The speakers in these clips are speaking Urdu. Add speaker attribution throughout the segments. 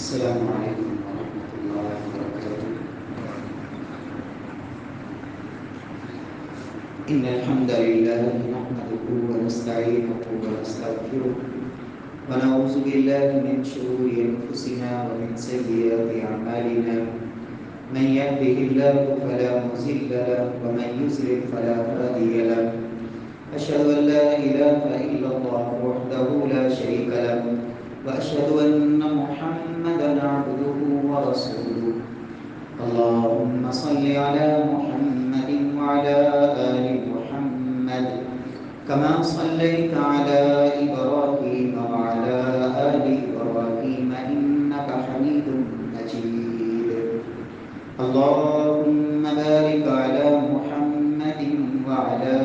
Speaker 1: السلام عليكم ورحمة الله وبركاته. إن الحمد لله نحمده ونستعينه ونستغفره ونعوذ بالله من شرور أنفسنا ومن سيئات أعمالنا. من يهده الله فلا مضل له ومن يضلل فلا هادي له. أشهد أن لا إله إلا الله وحده لا شريك له وأشهد أن محمدا عبده ورسوله. اللهم صل على محمد وعلى آل محمد كما صليت على إبراهيم وعلى آل إبراهيم إنك حميد مجيد. اللهم بارك على محمد وعلى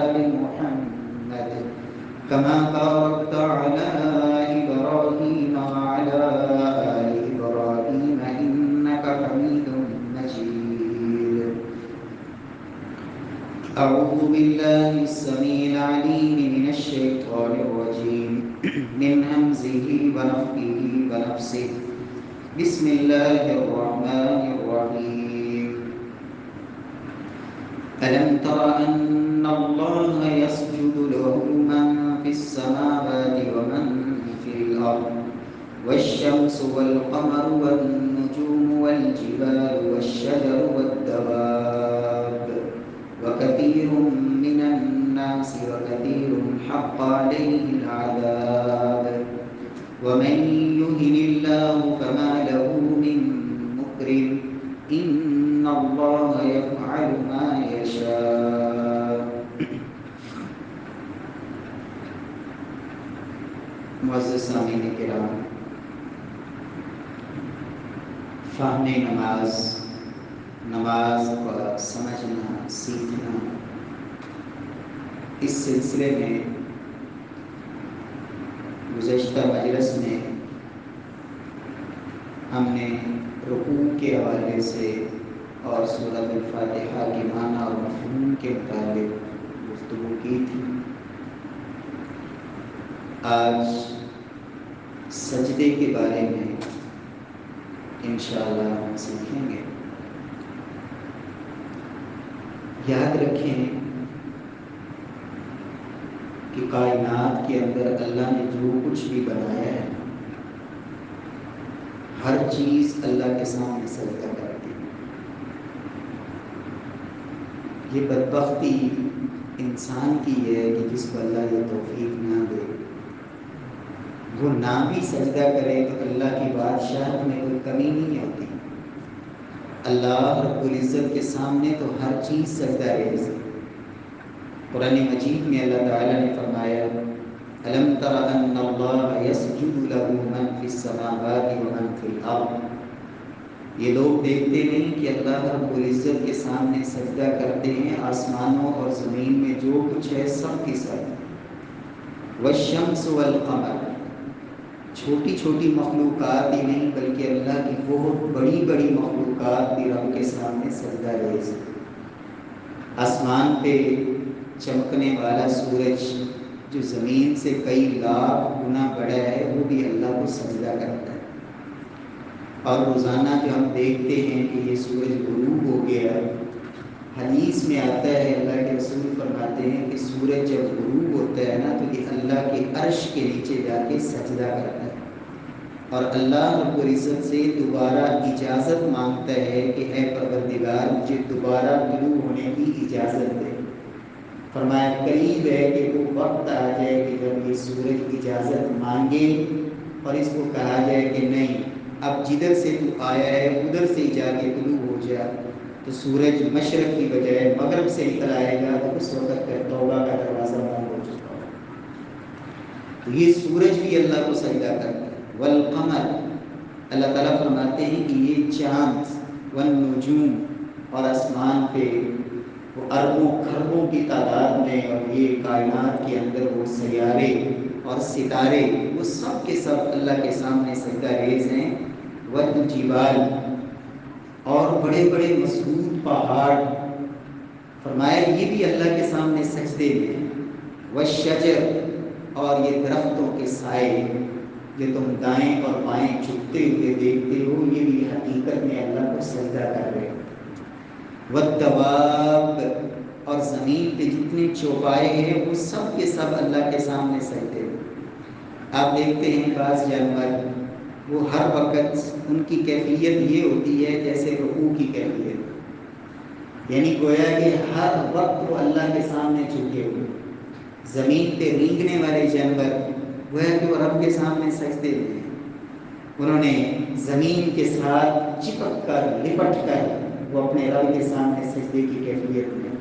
Speaker 1: آل محمد كما باركت على إبراهيم وعلى آل إبراهيم إنك حميد مجيد. أعوذ بالله السميع العليم من الشيطان الرجيم من همزه ونفخه ونفسه. بسم الله الرحمن الرحيم. ألم تر أن الله يسجد له من في السماوات ومن في الأرض والشمس والقمر والنجوم والجبال والشجر والدواب وكثير من الناس وكثير حق عليه العذاب ومن يهن الله فما له من مكرم إن الله يفعل ما يشاء. معزز سامعین کرام، فہم نماز کو سمجھنا سیکھنا، اس سلسلے میں گزشتہ مجلس میں ہم نے رکوع کے حوالے سے اور سورۃ الفاتحہ کے معنی اور مفہوم کے متعلق گفتگو کی تھی. آج سجدے کے بارے میں انشاءاللہ ہم سیکھیں گے. یاد رکھیں کہ کائنات کے اندر اللہ نے جو کچھ بھی بنایا ہے، ہر چیز اللہ کے سامنے سجدہ کرتی ہے. یہ بدبختی انسان کی ہے کہ جس کو اللہ یہ توفیق نہ دے، وہ نہ بھی سجدہ کرے تو اللہ کی بادشاہت میں کوئی کمی نہیں ہوتی. اللہ رب العزت کے سامنے تو ہر چیز سجدہ ریز ہے. قرآن مجید میں اللہ تعالیٰ نے فرمایا أَلَمْ تَرَ أَنَّ اللَّهَ يَسْجُدُ لَهُ مَنْ فِي السَّمَاوَاتِ وَمَنْ فِي الْأَرْضِ. یہ لوگ دیکھتے نہیں کہ اللہ رب العزت کے سامنے سجدہ کرتے ہیں آسمانوں اور زمین میں جو کچھ ہے سب کی سب. وَالشَّمْسُ وَالْقَمَرُ، چھوٹی چھوٹی مخلوقات ہی نہیں بلکہ اللہ کی بہت بڑی بڑی مخلوقات بھی رب کے سامنے سجدہ ریز. آسمان پہ چمکنے والا سورج جو زمین سے کئی لاکھ گنا بڑا ہے، وہ بھی اللہ کو سجدہ کرتا ہے. اور روزانہ جو ہم دیکھتے ہیں کہ یہ سورج غروب ہو گیا، حدیث میں آتا ہے اللہ کے رسول فرماتے ہیں کہ سورج جب غروب ہوتا ہے نا تو یہ اللہ کے عرش کے نیچے جا کے سجدہ کرتا ہے اور اللہ رب العزت سے دوبارہ اجازت مانگتا ہے کہ اے پروردگار مجھے دوبارہ طلوع ہونے کی اجازت دے. فرمایا قریب ہے کہ وہ وقت آ جائے کہ جب یہ سورج اجازت مانگے اور اس کو کہا جائے کہ نہیں اب جدھر سے تو آیا ہے ادھر سے جا کے طلوع ہو جا، تو سورج مشرق کی بجائے مغرب سے نکل آئے گا تو اس وقت پھر توبہ کا دروازہ بند ہو چکا ہوگا. تو یہ سورج بھی اللہ کو سجدہ کرتا ہے. والقمر، اللہ تعالیٰ فرماتے ہیں کہ یہ چاند والنجوم اور آسمان پہ وہ اربوں کھربوں کی تعداد میں اور یہ کائنات کے اندر وہ سیارے اور ستارے وہ سب کے سب اللہ کے سامنے سجدہ ریز ہیں. والجبال، اور بڑے بڑے مضبوط پہاڑ، فرمایا یہ بھی اللہ کے سامنے سجدے میں. والشجر، اور یہ درختوں کے سائے. جو تم دائیں اور بائیں جھکتے ہوئے دیکھتے ہو یہ بھی حقیقت میں اللہ کو سجدہ کر رہے ہیں۔ والدواب، اور زمین پہ جتنے چوپائے ہیں وہ سب کے سب اللہ کے سامنے سجدے ہیں۔ آپ دیکھتے ہیں بعض جانور وہ ہر وقت ان کی کیفیت یہ ہوتی ہے جیسے رکوع کی کیفیت، یعنی گویا کہ ہر وقت وہ اللہ کے سامنے جھکے ہوئے۔ زمین پہ رینگنے والے جانور گویا کہ وہ رب کے سامنے سجدے میں ہیں، انہوں نے زمین کے ساتھ چپک کر لپٹ کر وہ اپنے رب کے سامنے سجدے کی کیفیت میں۔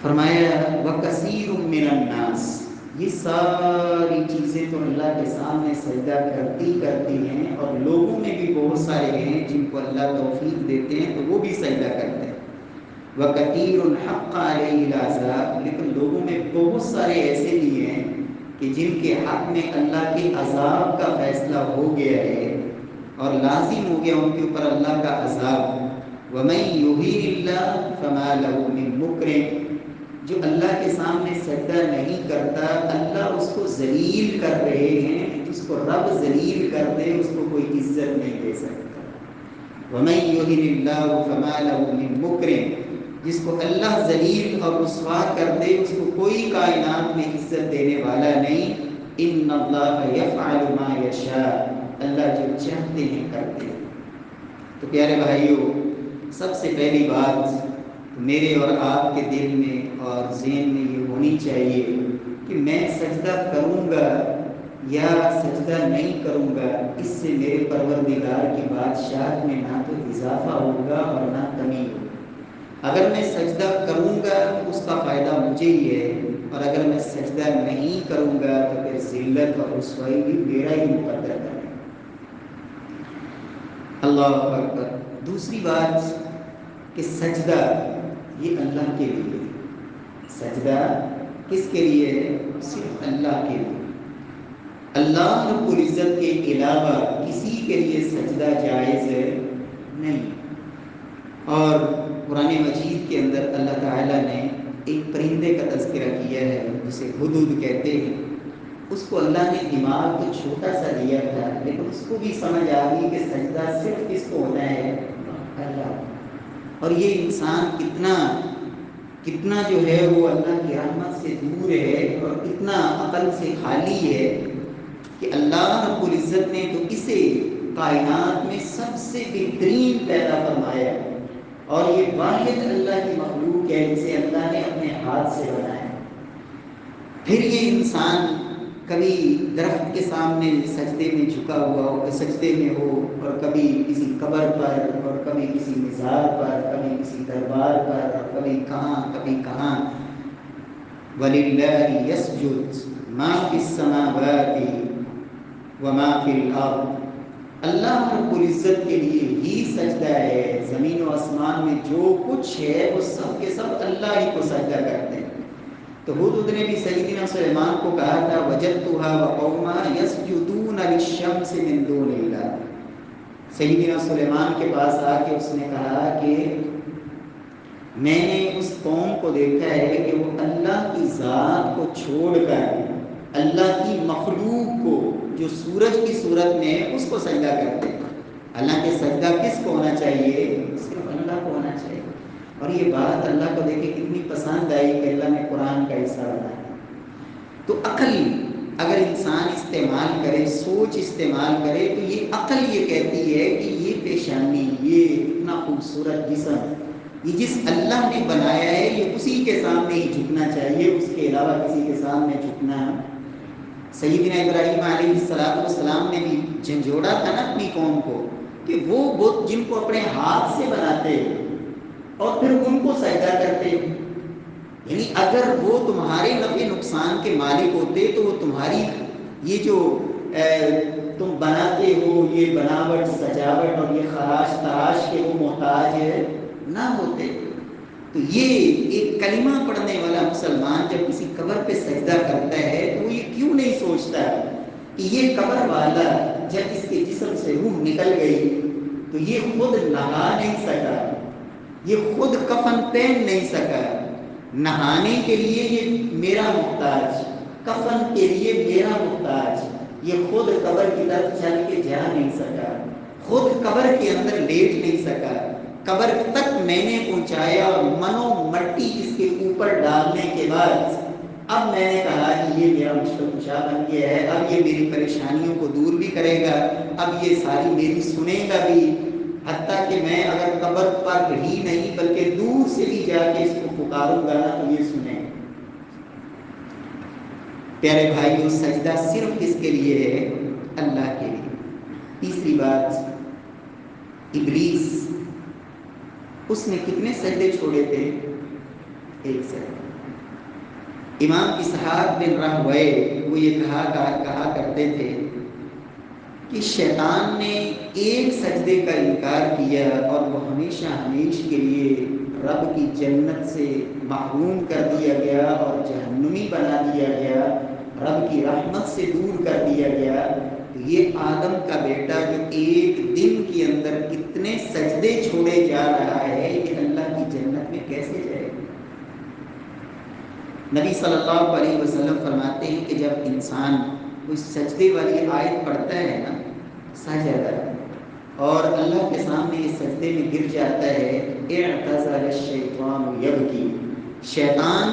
Speaker 1: فرمایا وَكَثِيرٌ مِّنَ النَّاسِ، یہ ساری چیزیں تو اللہ کے سامنے سجدہ کرتی ہیں، اور لوگوں میں بھی بہت سارے ہیں جن کو اللہ توفیق دیتے ہیں تو وہ بھی سجدہ کرتے ہیں۔ وَكَثِيرٌ حَقَّ عَلَيْهِ الْعَذَابُ، لیکن لوگوں میں بہت سارے ایسے بھی ہیں کہ جن کے حق میں اللہ کے عذاب کا فیصلہ ہو گیا ہے اور لازم ہو گیا ان کے اوپر اللہ کا عذاب۔ وَمَن يُهِنِ اللَّهُ فَمَا لَهُ مِن مُّكْرِمٍ، جو اللہ کے سامنے سجدہ نہیں کرتا اللہ اس کو ذلیل کر رہے ہیں، جس کو رب ذلیل کر دے اس کو کوئی عزت نہیں دے سکتا۔ وَمَن يُهِنِ اللَّهُ فَمَا لَهُ مِن مُّكْرِمٍ، جس کو اللہ ذلیل اور رسوا کر دے اس کو کوئی کائنات میں عزت دینے والا نہیں۔ ان اللہ یفعل ما یشاء، اللہ جو چاہتے ہیں کرتے ہیں۔ تو پیارے بھائیو، سب سے پہلی بات میرے اور آپ کے دل میں اور ذہن میں یہ ہونی چاہیے کہ میں سجدہ کروں گا یا سجدہ نہیں کروں گا، اس سے میرے پروردگار کی بادشاہت میں نہ تو اضافہ ہوگا اور نہ کمی ہوگا۔ اگر میں سجدہ کروں گا تو اس کا فائدہ مجھے ہی ہے، اور اگر میں سجدہ نہیں کروں گا تو پھر ذلت اور رسوائی بھی میرا ہی مقدر ہے۔ اللہ اکبر۔ دوسری بات کہ سجدہ یہ اللہ کے لیے، سجدہ کس کے لیے ہے؟ صرف اللہ کے لیے۔ اللہ رب العزت کے علاوہ کسی کے لیے سجدہ جائز نہیں۔ اور قرآن مجید کے اندر اللہ تعالیٰ نے ایک پرندے کا تذکرہ کیا ہے جسے ہدہد کہتے ہیں۔ اس کو اللہ نے دماغ تو چھوٹا سا دیا تھا لیکن اس کو بھی سمجھ آ گئی کہ سجدہ صرف کس کو ہونا ہے؟ اللہ۔ اور یہ انسان کتنا جو ہے وہ اللہ کی رحمت سے دور ہے اور کتنا عقل سے خالی ہے کہ اللہ رب العزت نے تو اسے کائنات میں سب سے بہترین پیدا فرمایا، اور یہ واحد اللہ کی مخلوق ہے جسے اللہ نے اپنے ہاتھ سے بنایا۔ پھر یہ انسان کبھی درخت کے سامنے سجدے میں جھکا ہوا ہو، سجدے میں ہو، اور کبھی کسی قبر پر، اور کبھی کسی مزار پر، کبھی کسی دربار پر، اور کبھی کہاں۔ وَلِلَّهِ يَسْجُدُ مَا فِي السَّمَاوَاتِ وَمَا فِي الْأَرْضِ، اللہ رب العزت کے لیے ہی سجدہ ہے۔ زمین و آسمان میں جو کچھ ہے وہ سب کے سب اللہ ہی کو سجدہ کرتے ہیں۔ تو ہدہد نے بھی سیدنا سلیمان کو کہا تھا وَجَدتُّهَا وَقَوْمَهَا يَسْجُدُونَ لِلشَّمْسِ مِن دُونِ اللَّهِ، سیدنا سلیمان کے پاس آ کے اس نے کہا کہ میں نے اس قوم کو دیکھا ہے کہ وہ اللہ کی ذات کو چھوڑ کر اللہ کی مخلوق کو جو سورج کی صورت میں ہے اس کو سجدہ کرتے ہیں۔ حالانکہ سجدہ کس کو ہونا چاہیے؟ صرف اللہ کو ہونا چاہیے۔ اور یہ بات اللہ کو دیکھے کتنی پسند آئی کہ اللہ نے قرآن کا حصہ بنایا۔ تو عقل اگر انسان استعمال کرے، سوچ استعمال کرے، تو یہ عقل یہ کہتی ہے کہ یہ پیشانی، یہ اتنا خوبصورت جسم، یہ جس اللہ نے بنایا ہے یہ اسی کے سامنے ہی جھکنا چاہیے، اس کے علاوہ کسی کے سامنے جھکنا۔ سیدنا ابراہیم علیہ السلام نے بھی جھنجھوڑا تھا نا اپنی قوم کو کہ وہ بت جن کو اپنے ہاتھ سے بناتے اور پھر ان کو سجدہ کرتے، یعنی اگر وہ تمہارے نفع نقصان کے مالک ہوتے تو وہ تمہاری یہ جو تم بناتے ہو یہ بناوٹ سجاوٹ اور یہ خراش تراش کے وہ محتاج نہ ہوتے۔ تو یہ ایک کلمہ پڑھنے والا مسلمان جب کسی قبر پہ سجدہ کرتا ہے تو وہ یہ کیوں نہیں سوچتا کہ یہ قبر والا جب اس کے جسم سے روح نکل گئی تو یہ خود نہا نہیں سکا، یہ خود کفن پہن نہیں سکا، نہانے کے لیے یہ میرا محتاج، کفن کے لیے میرا محتاج، یہ خود قبر کی طرف چل کے جا نہیں سکا، خود قبر کے اندر لیٹ نہیں سکا، قبر تک میں نے پہنچایا اور منو مٹی اس کے اوپر ڈالنے کے بعد اب میں نے کہا کہ یہ میرا مشکل کشا بن گیا ہے، اب یہ میری پریشانیوں کو دور بھی کرے گا، اب یہ ساری میری سنے گا بھی، حتیٰ کہ میں اگر قبر پر ہی نہیں بلکہ دور سے بھی جا کے اس کو پکاروں گا نا تو یہ سنے گا۔ پیارے بھائیوں، سجدہ صرف کس کے لیے ہے؟ اللہ کے لیے۔ تیسری بات، ابلیس، اس نے کتنے سجدے چھوڑے تھے؟ ایک سجدہ۔ امام اسحاق بن راہویہ وہ یہ کہا کرتے تھے کہ شیطان نے ایک سجدے کا انکار کیا اور وہ ہمیشہ ہمیشہ کے لیے رب کی جنت سے محروم کر دیا گیا اور جہنمی بنا دیا گیا، رب کی رحمت سے دور کر دیا گیا۔ تو یہ آدم کا بیٹا جو ایک دن کے اندر کتنے سجدے چھوڑے جا رہا ہے، یہ اللہ کی جنت میں کیسے جائے گا؟ نبی صلی اللہ علیہ وسلم فرماتے ہیں کہ جب انسان کوئی سجدے والی آیت پڑھتا ہے نا، سجدہ، اور اللہ کے سامنے اس سجدے میں گر جاتا ہے، اعتزل الشیطان یبکی، شیطان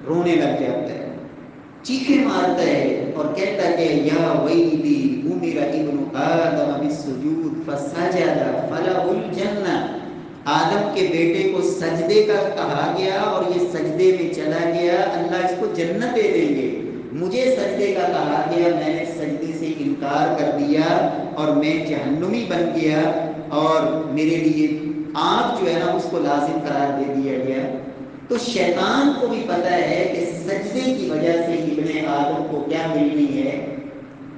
Speaker 1: رونے لگ جاتا ہے، چیخیں مارتا ہے اور کہتا ہے یا ویلی امر ابن آدم بالسجود فسجد فلہ الجنہ، آدم کے بیٹے کو سجدے کا کہا گیا اور یہ سجدے میں چلا گیا، اللہ اس کو جنت دے دیں گے، مجھے سجدے کا کہا گیا، میں نے سجدے سے انکار کر دیا اور میں جہنمی بن گیا اور میرے لیے آگ جو ہے نا اس کو لازم قرار دے دیا گیا۔ تو شیطان کو بھی پتہ ہے کہ سجدے کی وجہ سے ابن آدم کو کیا ملنی ہے؟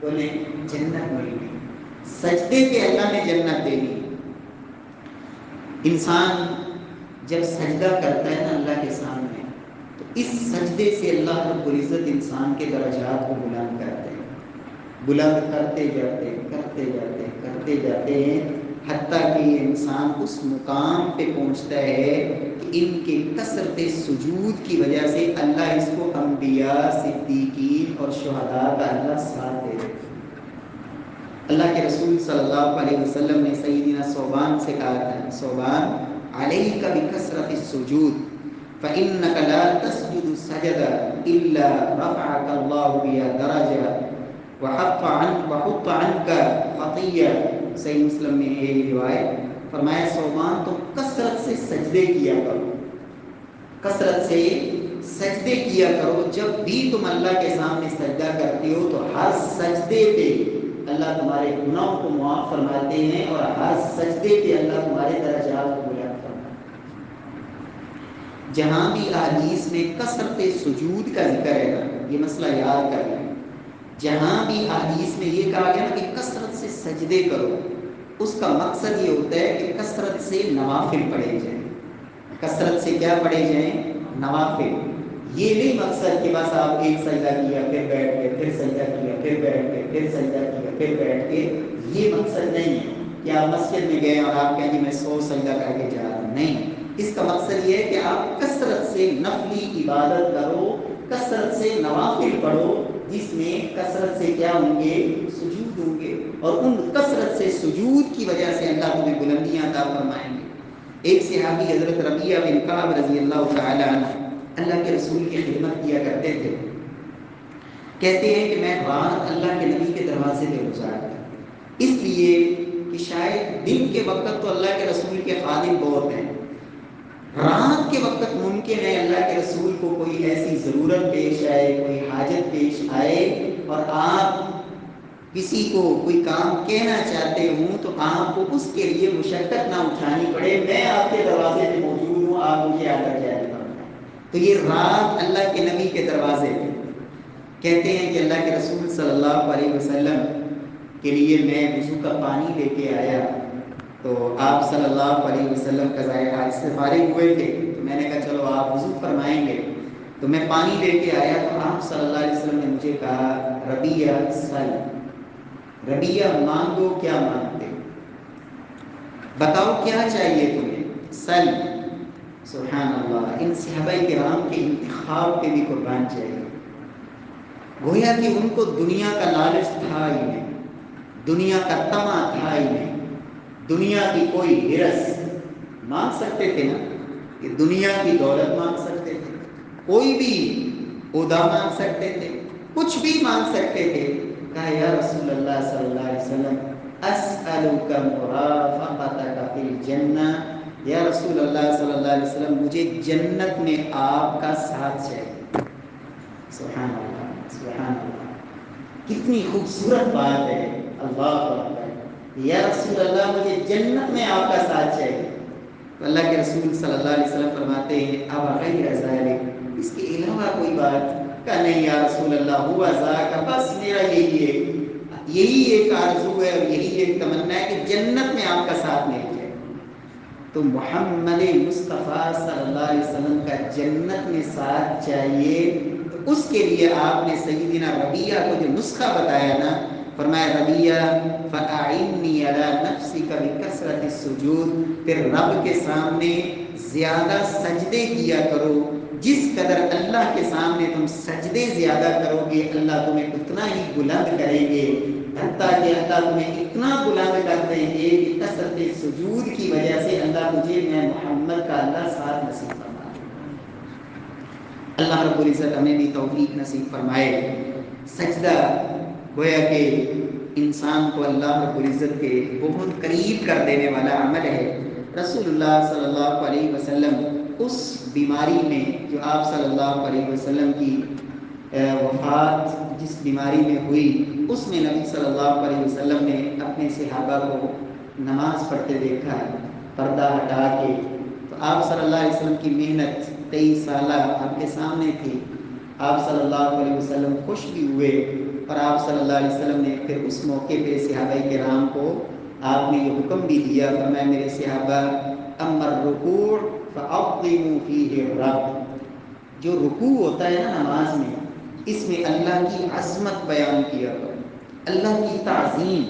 Speaker 1: بولے جنت ملنی، سجدے پہ اللہ نے جنت دینی۔ انسان جب سجدہ کرتا ہے نا اللہ کے سامنے، تو اس سجدے سے اللہ رب العزت انسان کے درجات کو بلند کرتے ہیں، بلند کرتے جاتے ہیں حتیٰ کہ یہ انسان اس مقام پہ پہنچتا ہے کہ ان کے کثرت سجود کی وجہ سے اللہ اس کو انبیاء، صدیقین اور شہداء کا اللہ ساتھ دے۔ اللہ کے رسول صلی اللہ علیہ وسلم نے سیدنا ثوبان سے کہا تھا، ثوبان علیک بکثرت السجود فإنک لا تسجد سجدہ الا رفعک اللہ بها درجہ وحط عنک خطیہ۔ صحیح مسلم میں ہے یہ روایت، فرمایا ثوبان تم کثرت سے سجدے کیا کرو، کثرت سے سجدے کیا کرو، جب بھی تم اللہ کے سامنے سجدہ کرتے ہو تو ہر سجدے پہ اللہ تمہارے گناہوں کو معاف فرماتے ہیں اور ہر سجدے پہ اللہ تمہارے درجات کو بلند فرماتے ہیں۔ جہاں بھی احادیث میں کثرت سجود کا ذکر ہے نا، یہ مسئلہ یاد کر لیں، جہاں بھی احادیث میں یہ کہا گیا نا کہ کثرت سے سجدے کرو، اس کا مقصد یہ ہوتا ہے کہ کثرت سے نوافل پڑھے جائیں۔ کثرت سے کیا پڑھے جائیں؟ نوافل۔ یہ نہیں مقصد کہ بس آپ ایک سجدہ کیا پھر بیٹھ گئے، پھر سجدہ کیا پھر بیٹھ گئے، پھر سجدہ کیا پھر بیٹھ گئے، یہ مقصد نہیں ہے کہ آپ مسجد میں گئے اور آپ کہیں کہ میں 100 سجدہ کر کے جا رہا ہوں، نہیں، اس کا مقصد یہ ہے کہ آپ کثرت سے نفلی عبادت کرو، کثرت سے نوافل پڑھو، جس میں کثرت سے کیا ہوں گے؟ سجود ہوں گے، اور ان کثرت سے سجود کی وجہ سے اللہ تمہیں بلندیاں عطا فرمائیں گے۔ ایک صحابی حضرت ربیعہ بن کعب رضی اللہ تعالی عنہ اللہ کے رسول کی خدمت کیا کرتے تھے، کہتے ہیں کہ میں رات اللہ کے نبی کے دروازے پہ گزارتا، اس لیے کہ شاید دن کے وقت تو اللہ کے رسول کے خادم بہت ہیں، رات کے وقت ممکن ہے اللہ کے رسول کو کوئی ایسی ضرورت پیش آئے، کوئی حاجت پیش آئے اور آپ کسی کو کوئی کام کہنا چاہتے ہوں تو آپ کو اس کے لیے مشقت نہ اٹھانی پڑے، میں آپ کے دروازے پہ موجود ہوں، آپ مجھے آ کر جائے گا۔ تو یہ رات اللہ کے نبی کے دروازے پہ، کہتے ہیں کہ اللہ کے رسول صلی اللہ علیہ وسلم کے لیے میں وضو کا پانی لے کے آیا، تو آپ صلی اللہ علیہ وسلم قضائے حاجت سے فارغ ہوئے تھے، تو میں نے کہا چلو آپ وضو فرمائیں گے، تو میں پانی لے کے آیا تو آپ صلی اللہ علیہ وسلم نے مجھے کہا ربیعہ سل، ربیعہ مانگو، کیا مانگتے بتاؤ کیا چاہیے تمہیں؟ سل۔ سبحان اللہ، ان صحابہ کرام کے انتخاب پہ بھی قربان چاہیے۔ گویا کہ ان کو دنیا کا لالچ تھا ہی نہیں، دنیا کا طمع تھا ہی نہیں، دنیا کی کوئی ہرس مانگ سکتے تھے نا، کہ دنیا کی دولت مانگ سکتے تھے، کوئی بھی عہدہ مانگ سکتے تھے، کچھ بھی مانگ سکتے تھے. کہا یا رسول اللہ صلی اللہ علیہ وسلم اسألک مرافقتک فی الجنہ، یا رسول اللہ صلی اللہ علیہ وسلم مجھے جنت میں آپ کا ساتھ چاہیے. سبحان اللہ، سبحان اللہ، کتنی خوبصورت بات ہے. اللہ اکبر، یا رسول اللہ مجھے جنت میں آپ کا ساتھ چاہیے. تو اللہ کے رسول صلی اللہ علیہ وسلم فرماتے ہیں اب غیر ذالک، اس کے علاوہ کوئی بات؟ کہ نہیں یا رسول اللہ، ہوا ذاک، بس میرا یہی ایک آرزو ہے اور یہی ایک تمنا ہے کہ جنت میں آپ کا ساتھ مل جائے. تو محمد مصطفیٰ صلی اللہ علیہ وسلم کا جنت میں ساتھ چاہیے. تو اس کے لیے آپ نے سیدنا ربیعہ کو جو نسخہ بتایا نا، فرمایا ربیعہ فَأَعِنِّي عَلَىٰ نَفْسِكَ بِكَثْرَةِ السُّجُودِ، پھر رب کے سامنے زیادہ سجدے کیا کرو. جس قدر اللہ کے سامنے تم سجدے زیادہ کرو گے اللہ تمہیں اتنا ہی بلند کریں گے، حتیٰ کہ اللہ تمہیں اتنا بلند کر دیں گے کہ کثرت سجود کی وجہ سے اللہ تجھے میں محمد کا اللہ ساتھ نصیب فرمائے. اللہ رب العزت ہمیں بھی توفیق نصیب فرمائے. سجدہ گویا کہ انسان کو اللہ رب العزت کے بہت قریب کر دینے والا عمل ہے. رسول اللہ صلی اللہ علیہ وسلم اس بیماری میں جو آپ صلی اللہ علیہ وسلم کی وفات جس بیماری میں ہوئی، اس میں نبی صلی اللہ علیہ وسلم نے اپنے صحابہ کو نماز پڑھتے دیکھا ہے پردہ ہٹا کے. تو آپ صلی اللہ علیہ وسلم کی محنت 23 سالہ آپ کے سامنے تھی. آپ صلی اللہ علیہ وسلم خوش بھی ہوئے، اور آپ صلی اللہ علیہ وسلم نے پھر اس موقع پہ صحابہ کرام کو آپ نے یہ حکم بھی دیا، فرمایا میرے صحابہ اما الرکوع فعظموا فیہ الرب، جو رکوع ہوتا ہے نا نماز میں، اس میں اللہ کی عظمت بیان کیا کرو، اللہ کی تعظیم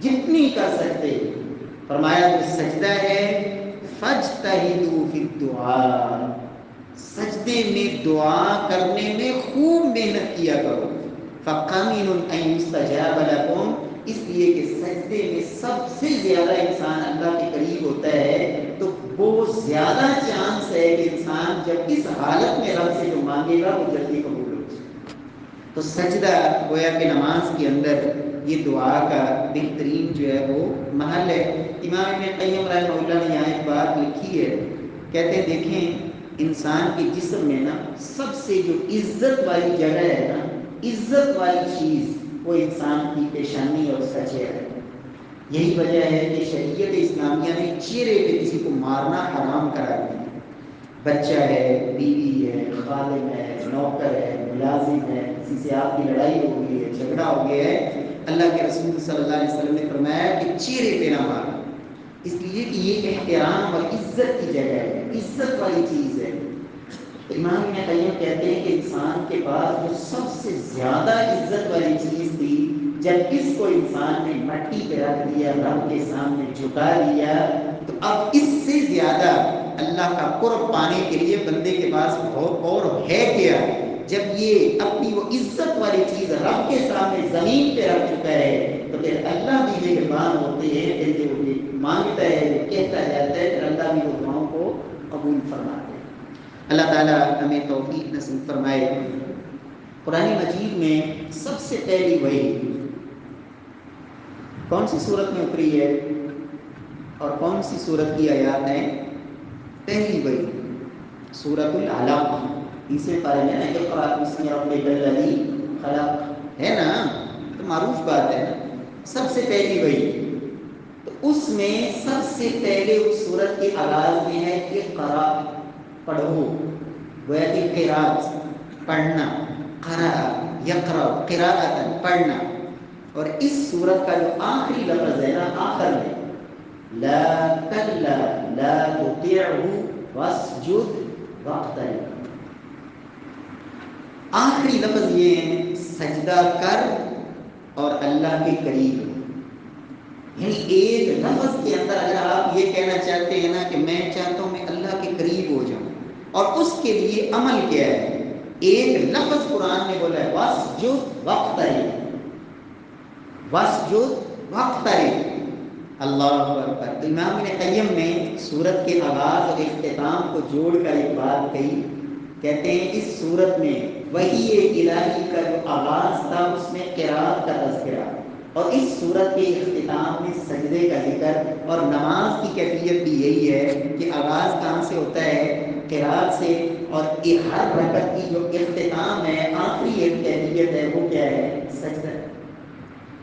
Speaker 1: جتنی کر سکتے. فرمایا جو سجدہ ہے فاجتہدوا فی الدعاء، سجدے میں دعا کرنے میں خوب محنت کیا کرو. فَقَامِنٌ أَن يُسْتَجَابَ لَكُمْ، اس لیے کہ سجدے میں سب سے زیادہ انسان اللہ کے قریب ہوتا ہے، تو بہت زیادہ چانس ہے کہ انسان جب اس حالت میں رب سے جو مانگے گا وہ جلدی قبول ہو جائے. تو سجدہ گویا کہ نماز کے اندر یہ دعا کا بہترین جو ہے وہ محل ہے. امام ابن قیم رحمہ اللہ نے یہاں ایک بات لکھی ہے، کہتے ہیں دیکھیں انسان کے جسم میں نا سب سے جو عزت والی جگہ ہے نا، عزت والی چیز وہ انسان کی پیشانی اور اس کا چہرہ ہے. یہی وجہ ہے کہ شریعت اسلامیہ نے چہرے پہ کسی کو مارنا حرام کرا دیا. بچہ ہے، بیوی ہے، خادم ہے، نوکر ہے، ملازم ہے، کسی سے آپ کی لڑائی ہو گئی ہے، جھگڑا ہو گیا ہے، اللہ کے رسول صلی اللہ علیہ وسلم نے فرمایا کہ چہرے پہ نہ مارنا، اس لیے کہ یہ احترام اور عزت کی جگہ ہے، عزت والی چیز ہے. امام ابن قیم کہتے ہیں کہ انسان کے پاس جو سب سے زیادہ عزت والی چیز تھی، جب اس کو انسان نے مٹی پہ رکھ دیا، رب کے سامنے جھکا دیا، تو اب اس سے زیادہ اللہ کا قرب پانے کے لیے بندے کے پاس اور ہے کیا؟ جب یہ اپنی وہ عزت والی چیز رب کے سامنے زمین پہ رکھ چکا ہے، تو پھر اللہ بھی مہربان ہوتے ہیں، پھر جو مانگتا ہے کہتا جاتا ہے، پھر اللہ بھی وہ دعاؤں کو قبول فرماتے ہیں. اللہ تعالیٰ ہمیں توفیق نصیب فرمائے. قرآن مجید میں سب سے پہلی وحی کون سی صورت میں اتری ہے اور کون سی صورت کی آیات ہیں؟ پہلی وحی سورۃ العلق، اس میں پڑھیں گے نا اقرأ بسم ربک الذی خلق، ہے نا، تو معروف بات ہے نا، سب سے پہلی وحی. تو اس میں سب سے پہلے اس سورت کے آغاز میں ہے کہ اقرأ، پڑھو، گویا کہ قرات پڑھنا، قرأ یقرأ قراءۃ پڑھنا. اور اس سورت کا جو آخری لفظ ہے نا آخر میں، لا کلا لا تطیعہ واسجد واقترب، آخری لفظ یہ ہے سجدہ کر اور اللہ کے قریب. یعنی ایک لفظ کے اندر اگر آپ یہ کہنا چاہتے ہیں نا کہ میں چاہتا ہوں میں اللہ کے قریب ہو جاؤں، اور اس کے لیے عمل کیا ہے؟ ایک لفظ قرآن نے بولا ہے واسجد واقترب، واسجد واقترب، اللہ اکبر۔ امام ابن قیم نے سورت کے آغاز اور اختتام کو جوڑ کر ایک بات کہی، کہتے ہیں اس سورت میں وحی الہی کا جو آغاز تھا اس میں قرات کا تذکرہ، اور اس سورت کے اختتام میں سجدے کا ذکر، اور نماز کی کیفیت بھی یہی ہے کہ آغاز کہاں سے ہوتا ہے؟ قرات سے، اور ہر رکعت کی جو اختتام ہے، آخری ایک کیفیت ہے، وہ کیا ہے؟ سجدہ۔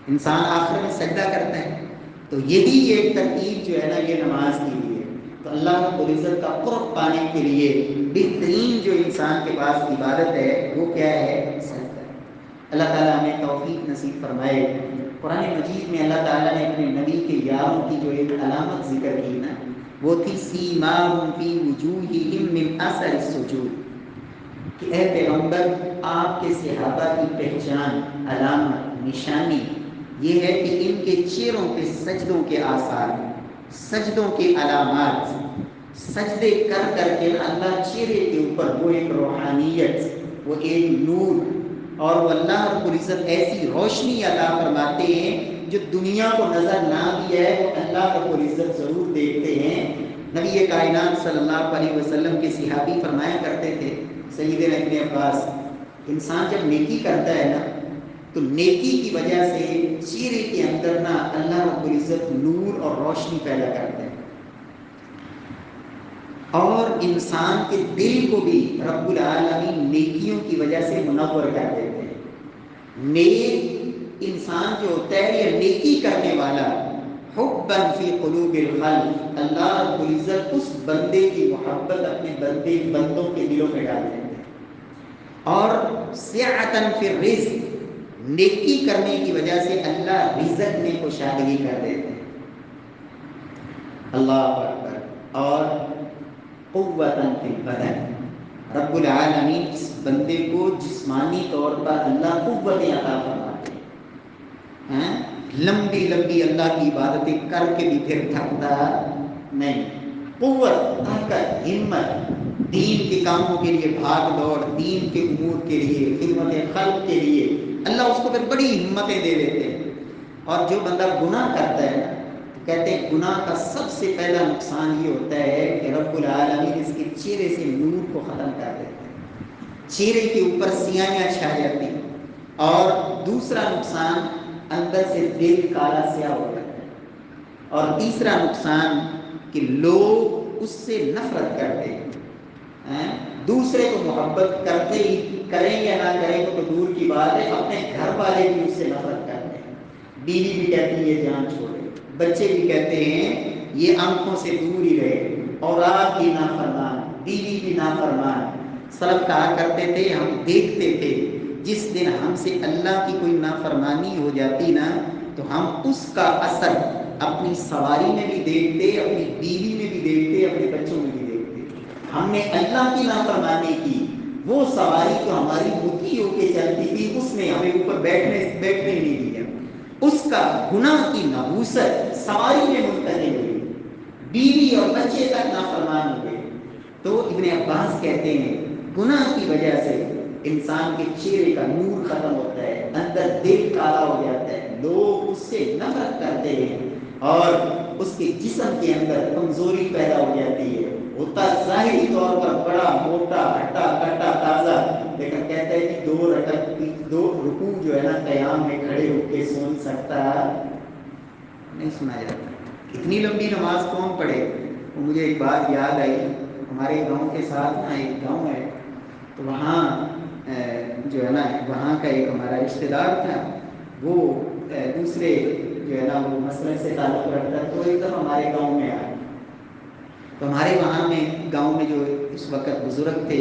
Speaker 1: انسان آخر میں سجدہ کرتا ہے، تو یہی ایک ترتیب جو ہے نا یہ نماز کی ہوئی ہے۔ تو اللہ رب العزت کا قرب پانے کے لیے بہترین جو انسان کے پاس عبادت ہے وہ کیا ہے؟ سجدہ۔ اللہ تعالیٰ ہمیں توفیق نصیب فرمائے۔ قرآن مجید میں اللہ تعالیٰ نے اپنے نبی کے یاروں کی جو ایک علامت ذکر کی نا، وہ تھی سیماہم فی وجوہہم من اثر السجود، کہ اے پیغمبر آپ کے صحابہ کی پہچان، علامت، نشانی یہ ہے کہ ان کے چہروں پہ سجدوں کے آثار، سجدوں کے علامات، سجدے کر کر کے اللہ چہرے کے اوپر وہ ایک روحانیت، وہ ایک نور، اور وہ اللہ رب العزت ایسی روشنی عطا فرماتے ہیں جو دنیا کو نظر نہ بھی ہے وہ اللہ رب العزت ضرور دیکھتے ہیں۔ نبی کائنات صلی اللہ علیہ وسلم کے صحابی فرمایا کرتے تھے، سیدنا ابن عباس، انسان جب نیکی کرتا ہے نا تو نیکی کی وجہ سے چہرے کے اندر نا اللہ رب العزت نور اور روشنی پیدا کرتے ہیں، اور انسان کے دل کو بھی رب العالمین نیکیوں کی وجہ سے منور کر دیتے ہیں۔ نیک انسان جو ہوتا ہے یہ نیکی کرنے والا، حبا فی قلوب الخلق، اللہ رب العزت اس بندے کی محبت اپنے بندوں کے دلوں میں ڈال دیتے ہیں، اور سعۃ فی الرزق، نیکی کرنے کی وجہ سے اللہ رزق میں کشادگی کر دیتے ہیں، اللہ اکبر، اور قوتاً فی البدن، رب العالمین اس بندے کو جسمانی طور پر اللہ قوتیں عطا فرماتے ہیں، لمبی لمبی اللہ کی عبادتیں کر کے بھی پھر تھکتا نہیں، قوت، طاقت، ہمت، دین کے کاموں کے لیے بھاگ دوڑ، دین کے امور کے لیے، خدمت خلق کے لیے اللہ اس کو پھر بڑی ہمتیں دے دیتے ہیں۔ اور جو بندہ گناہ کرتا ہے تو کہتے ہیں گناہ کا سب سے پہلا نقصان یہ ہوتا ہے کہ رب العالمین اس کے چہرے سے نور کو ختم کر دیتے ہیں، چہرے کے اوپر سیاہیاں چھا جاتی ہیں، اور دوسرا نقصان اندر سے دل کالا سیاہ ہو جاتا ہے، اور تیسرا نقصان کہ لوگ اس سے نفرت کرتے ہیں، دوسرے کو محبت کرتے ہی، کریں یا نہ کریں تو دور کی بات ہے، اپنے گھر والے بھی اس سے نفرت کرتے ہیں، بیوی بھی کہتی ہے یہ جان چھوڑے، بچے بھی کہتے ہیں یہ آنکھوں سے دور ہی رہے، اولاد بھی نافرمان، بیوی بھی نافرمان۔ سلف کہا کرتے تھے ہم دیکھتے تھے جس دن ہم سے اللہ کی کوئی نافرمانی ہو جاتی نا تو ہم اس کا اثر اپنی سواری میں بھی دیکھتے، اپنی بیوی میں بھی دیکھتے، اپنے بچوں میں بھی دیکھتے۔ ہم نے اللہ کی نافرمانی کی، وہ سواری جو ہماری مٹھی ہو کے چلتی تھی اس نے ہمیں اوپر بیٹھنے ہی نہیں دیا، اس کا گناہ کی نحوست سواری میں منتقل ہوئی، بیوی اور بچے تک نافرمان ہوئے۔ تو ابن عباس کہتے ہیں گناہ کی وجہ سے انسان کے چہرے کا نور ختم ہوتا ہے، اندر دل کالا ہو جاتا ہے، لوگ اس سے نفرت کرتے ہیں، اور اس کے جسم کے اندر کمزوری پیدا ہو جاتی ہے، ہوتا ظاہری طور پر بڑا موٹا ہٹا کٹا تازہ، لیکن کہتا ہے کہ دو رکوع جو ہے نا قیام میں کھڑے ہو کے سن سکتا نہیں، سنا جاتا۔ اتنی لمبی نماز کون پڑھے؟ وہ مجھے ایک بات یاد آئی، ہمارے گاؤں کے ساتھ نا ایک گاؤں ہے، تو وہاں جو ہے نا وہاں کا ایک ہمارا رشتہ دار تھا، وہ دوسرے جو ہے نا وہ مسئلے سے تعلق رکھتا ہے، تو ایک دفعہ ہمارے گاؤں میں آیا، تو ہمارے وہاں میں گاؤں میں جو اس وقت بزرگ تھے،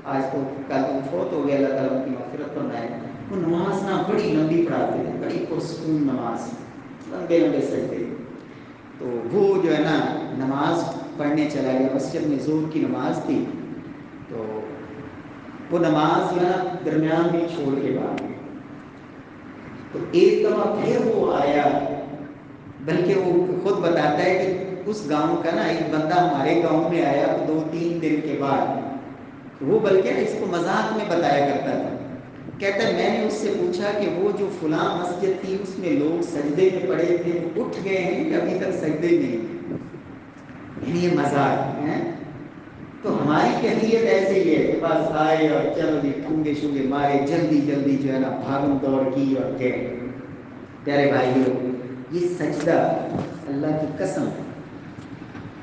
Speaker 1: آج تو کل تو فوت ہو گیا، اللہ تعالیٰ ان کی مغفرت فرمائے، وہ نماز نا بڑی لمبی پڑھاتے تھے، بڑی پرسکون نماز، لمبے لمبے سجدے، تو وہ جو ہے نا نماز پڑھنے چلا گیا، مسجد میں ظہر کی نماز تھی، تو وہ نماز جو ہے نا درمیان میں چھوڑ کے بعد، تو ایک دفعہ پھر وہ آیا، بلکہ وہ خود بتاتا ہے کہ اس گاؤں کا نا ایک بندہ ہمارے گاؤں میں آیا 2-3 دن کے بعد، وہ بلکہ اس کو مذاق میں بتایا کرتا تھا. کہتا ہے میں نے اس سے پوچھا کہ وہ جو فلاں مسجد تھی اس میں لوگ سجدے میں پڑے تھے، وہ اٹھ گئے ہیں کہ ابھی تک سجدے میں ہیں؟ یعنی یہ مذاق ہے. تو ہماری کیفیت ایسے ہی ہے کہ بس آئے اور چلو جی ٹھونگے شونگے مارے، جلدی جلدی جو ہے نا بھاگم دوڑ کی اور گئے. پیارے بھائیوں، یہ سجدہ اللہ کی قسم،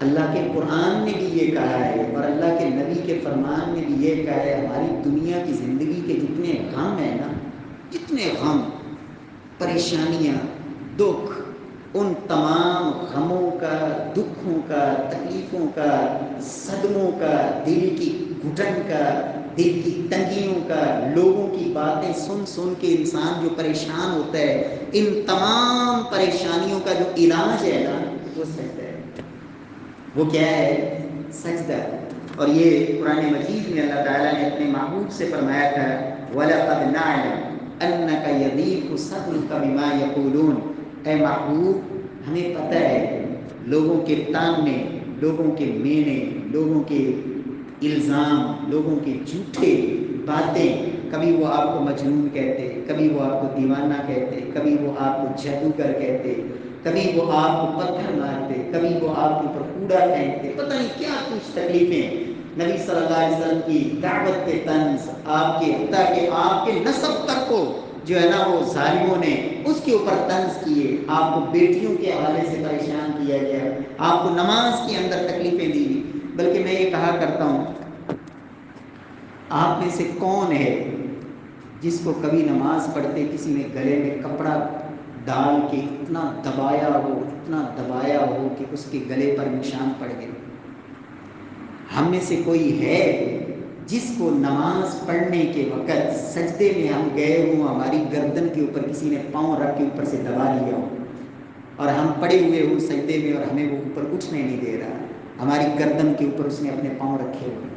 Speaker 1: اللہ کے قرآن نے بھی یہ کہا ہے اور اللہ کے نبی کے فرمان نے بھی یہ کہا ہے. ہماری دنیا کی زندگی کے جتنے غم ہیں نا، جتنے غم، پریشانیاں، دکھ، ان تمام غموں کا، دکھوں کا، تکلیفوں کا، صدموں کا، دل کی گھٹن کا، دل کی تنگیوں کا، لوگوں کی باتیں سن سن کے انسان جو پریشان ہوتا ہے، ان تمام پریشانیوں کا جو علاج ہے نا وہ سجدہ ہے. وہ کیا ہے؟ سجدہ. اور یہ قرآن مجید میں اللہ تعالیٰ نے اپنے محبوب سے فرمایا تھا وَلَقَدْ نَعْلَمُ أَنَّكَ يَضِيقُ صَدْرُكَ بِمَا يَقُولُونَ. اے محبوب ہمیں پتہ ہے لوگوں کے تانے، لوگوں کے مینے، لوگوں کے الزام، لوگوں کے جھوٹے باتیں، کبھی وہ آپ کو مجنون کہتے، کبھی وہ آپ کو دیوانہ کہتے، کبھی وہ آپ کو جادوگر کہتے، کبھی وہ آپ کو پتھر مارتے، کبھی وہ آپ کے اوپر کوڑا پھینکتے، پتہ نہیں کیا کچھ تکلیفیں. نبی صلی اللہ علیہ وسلم کی دعوت پہ طنز، آپ کے حتیٰ کہ آپ کے نسب تک کو جو ہے نا وہ ظالموں نے اس کے اوپر طنز کیے. آپ کو بیٹیوں کے حوالے سے پریشان کیا گیا، آپ کو نماز کے اندر تکلیفیں دی. بلکہ میں یہ کہا کرتا ہوں، آپ میں سے کون ہے جس کو کبھی نماز پڑھتے کسی نے گلے میں کپڑا ڈال کے اتنا دبایا ہو، اتنا دبایا ہو کہ اس کے گلے پر نشان پڑ گئے؟ ہم میں سے کوئی ہے جس کو نماز پڑھنے کے وقت سجدے میں ہم گئے ہوں، ہماری گردن کے اوپر کسی نے پاؤں رکھ کے اوپر سے دبا لیا ہو اور ہم پڑے ہوئے ہوں سجدے میں اور ہمیں وہ اوپر اٹھنے نہیں دے رہا، ہماری گردن کے اوپر اس نے اپنے پاؤں رکھے ہوئے؟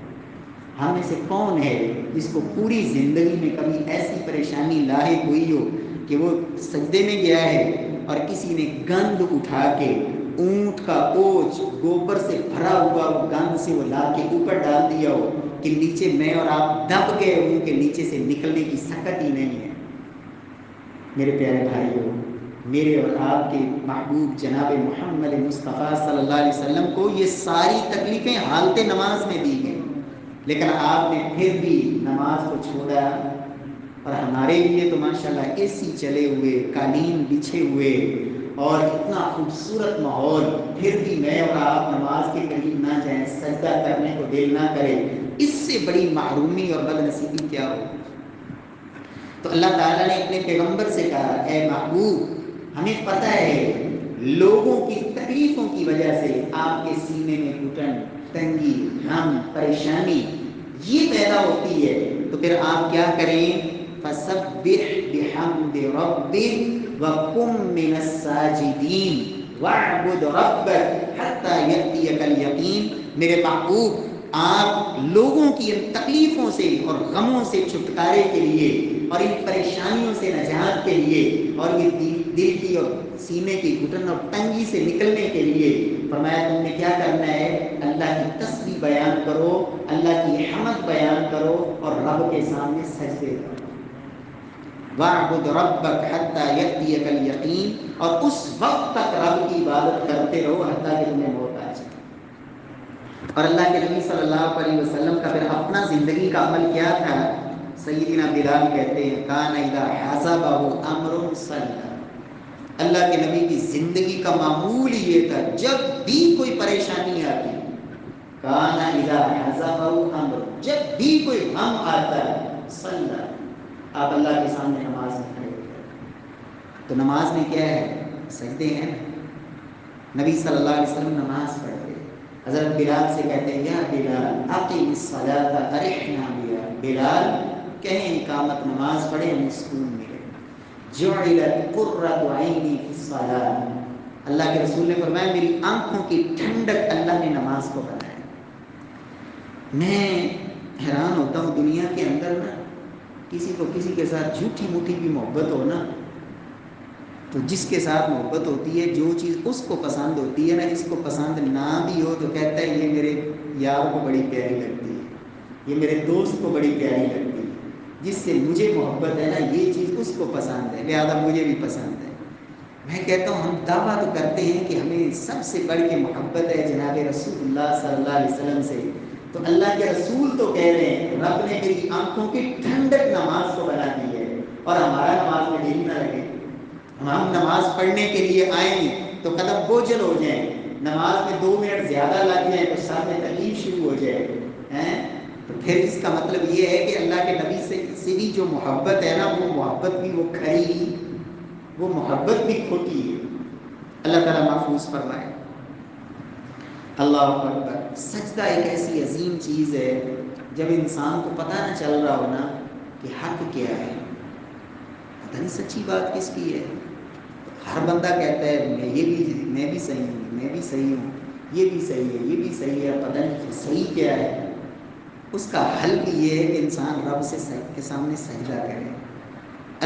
Speaker 1: ہم میں سے کون ہے جس کو پوری زندگی میں کبھی ایسی پریشانی لاحق ہوئی ہو کہ وہ سجدے میں گیا ہے اور کسی نے گند اٹھا کے اونٹ کا اوچ گوبر سے بھرا ہوا وہ گند سے وہ لا کے اوپر ڈال دیا ہو کہ نیچے میں اور آپ دب گئے ہوں کہ نیچے سے نکلنے کی سکت ہی نہیں ہے؟ میرے پیارے بھائیوں، میرے اور آپ کے محبوب جناب محمد مصطفیٰ صلی اللہ علیہ وسلم کو یہ ساری تکلیفیں حالت نماز میں دی گئیں، لیکن آپ نے پھر بھی نماز کو چھوڑا. اور ہمارے لیے تو ماشاءاللہ اے سی چلے ہوئے، قالین بچھے ہوئے اور اتنا خوبصورت ماحول، پھر بھی میں اور آپ نماز کے قریب نہ جائیں، سجدہ کرنے کو دل نہ کرے. اس سے بڑی محرومی اور بد نصیبی کیا ہو؟ تو اللہ تعالیٰ نے اپنے پیغمبر سے کہا اے محبوب ہمیں پتہ ہے لوگوں کی تکلیفوں کی وجہ سے آپ کے سینے میں گھٹن، تنگی، غم، پریشانی یہ پیدا ہوتی ہے، تو پھر آپ کیا کریں؟ فَسَبِّحْ بِحَمْدِ رَبِّكَ وَكُن مِّنَ السَّاجِدِينَ وَاعْبُدْ رَبَّكَ حَتَّى يَأْتِيَكَ الْيَقِينُ. میرے محبوب آپ لوگوں کی ان تکلیفوں سے اور غموں سے چھٹکارے کے لیے اور ان پریشانیوں سے نجات کے لیے اور یہ دل کی اور سینے کی گھٹن اور تنگی سے نکلنے کے لیے فرمایا تم نے کیا کرنا ہے؟ اللہ کی تسبیح بیان کرو، اللہ کی حمد بیان کرو اور رب کے سامنے سجدے کرو. وَاعْبُدْ رَبَّكَ حَتَّى يَأْتِيَكَ الْيَقِينُ. اور اس وقت تک رب کی عبادت کرتے رہو حتیٰ کہ تمہیں موت آ جائے. اور اللہ کے نبی صلی اللہ علیہ وسلم کا پھر اپنا زندگی کا عمل کیا تھا؟ سیدنا بلال کہتے ہیں کان اذا حزبہ امر صلی. اللہ کے نبی کی زندگی کا معمول یہ تھا جب بھی کوئی پریشانی آتی، کان اذا حزبہ امر، جب بھی کوئی غم آتا ہے صلی، آپ اللہ کے سامنے نماز میں کھڑے ہوتے ہیں. تو نماز میں کیا ہے؟ سجدے ہیں. نبی صلی اللہ علیہ وسلم نماز پڑھتے، حضرت بلال سے کہتے ہیں یا بلال اقم الصلاۃ ارحنا بها. بلال کہیں اقامت نماز پڑھے ہمیں سکون ملے. جعلت قرۃ عینی فی الصلاۃ. اللہ کے رسول نے فرمایا میری آنکھوں کی ٹھنڈک اللہ نے نماز کو بنایا. میں حیران ہوتا ہوں دنیا کے اندر نا کسی کو کسی کے ساتھ جھوٹی موٹی بھی محبت ہو نا، تو جس کے ساتھ محبت ہوتی ہے جو چیز اس کو پسند ہوتی ہے نا، اس کو پسند نہ بھی ہو تو کہتا ہے یہ میرے یار کو بڑی پیاری لگتی ہے. یہ میرے دوست کو بڑی پیاری لگتی ہے، جس سے مجھے محبت ہے نا یہ چیز اس کو پسند ہے، لہذا مجھے بھی پسند ہے۔ میں کہتا ہوں ہم دعویٰ تو کرتے ہیں کہ ہمیں سب سے بڑھ کے محبت ہے جناب رسول اللہ صلی اللہ علیہ وسلم سے، تو اللہ کے رسول تو کہہ رہے ہیں رب نے میری آنکھوں کی ٹھنڈک نماز کو بنا دی ہے، اور ہمارا نماز میں دل نہ لگے، ہم نماز پڑھنے کے لیے آئیں تو قدم بوجھل ہو جائیں، نماز میں 2 منٹ زیادہ لگ جائیں تو سر میں تکلیف شروع ہو جائے، تو پھر اس کا مطلب یہ ہے کہ اللہ کے نبی سے بھی جو محبت ہے نا وہ محبت بھی وہ کھری، وہ محبت بھی کھوٹی ہے۔ اللہ تعالیٰ محفوظ فرمائے۔ اللہ اکبر۔ سجدہ ایک ایسی عظیم چیز ہے جب انسان کو پتہ نہ چل رہا ہو نا کہ حق کیا ہے، پتہ نہیں سچی بات کس کی ہے، ہر بندہ کہتا ہے میں بھی صحیح ہوں، میں بھی صحیح ہوں، یہ بھی صحیح ہے، یہ بھی صحیح ہے، پتہ نہیں صحیح کیا ہے۔ اس کا حل بھی یہ ہے کہ انسان رب کے سامنے سجدہ کرے،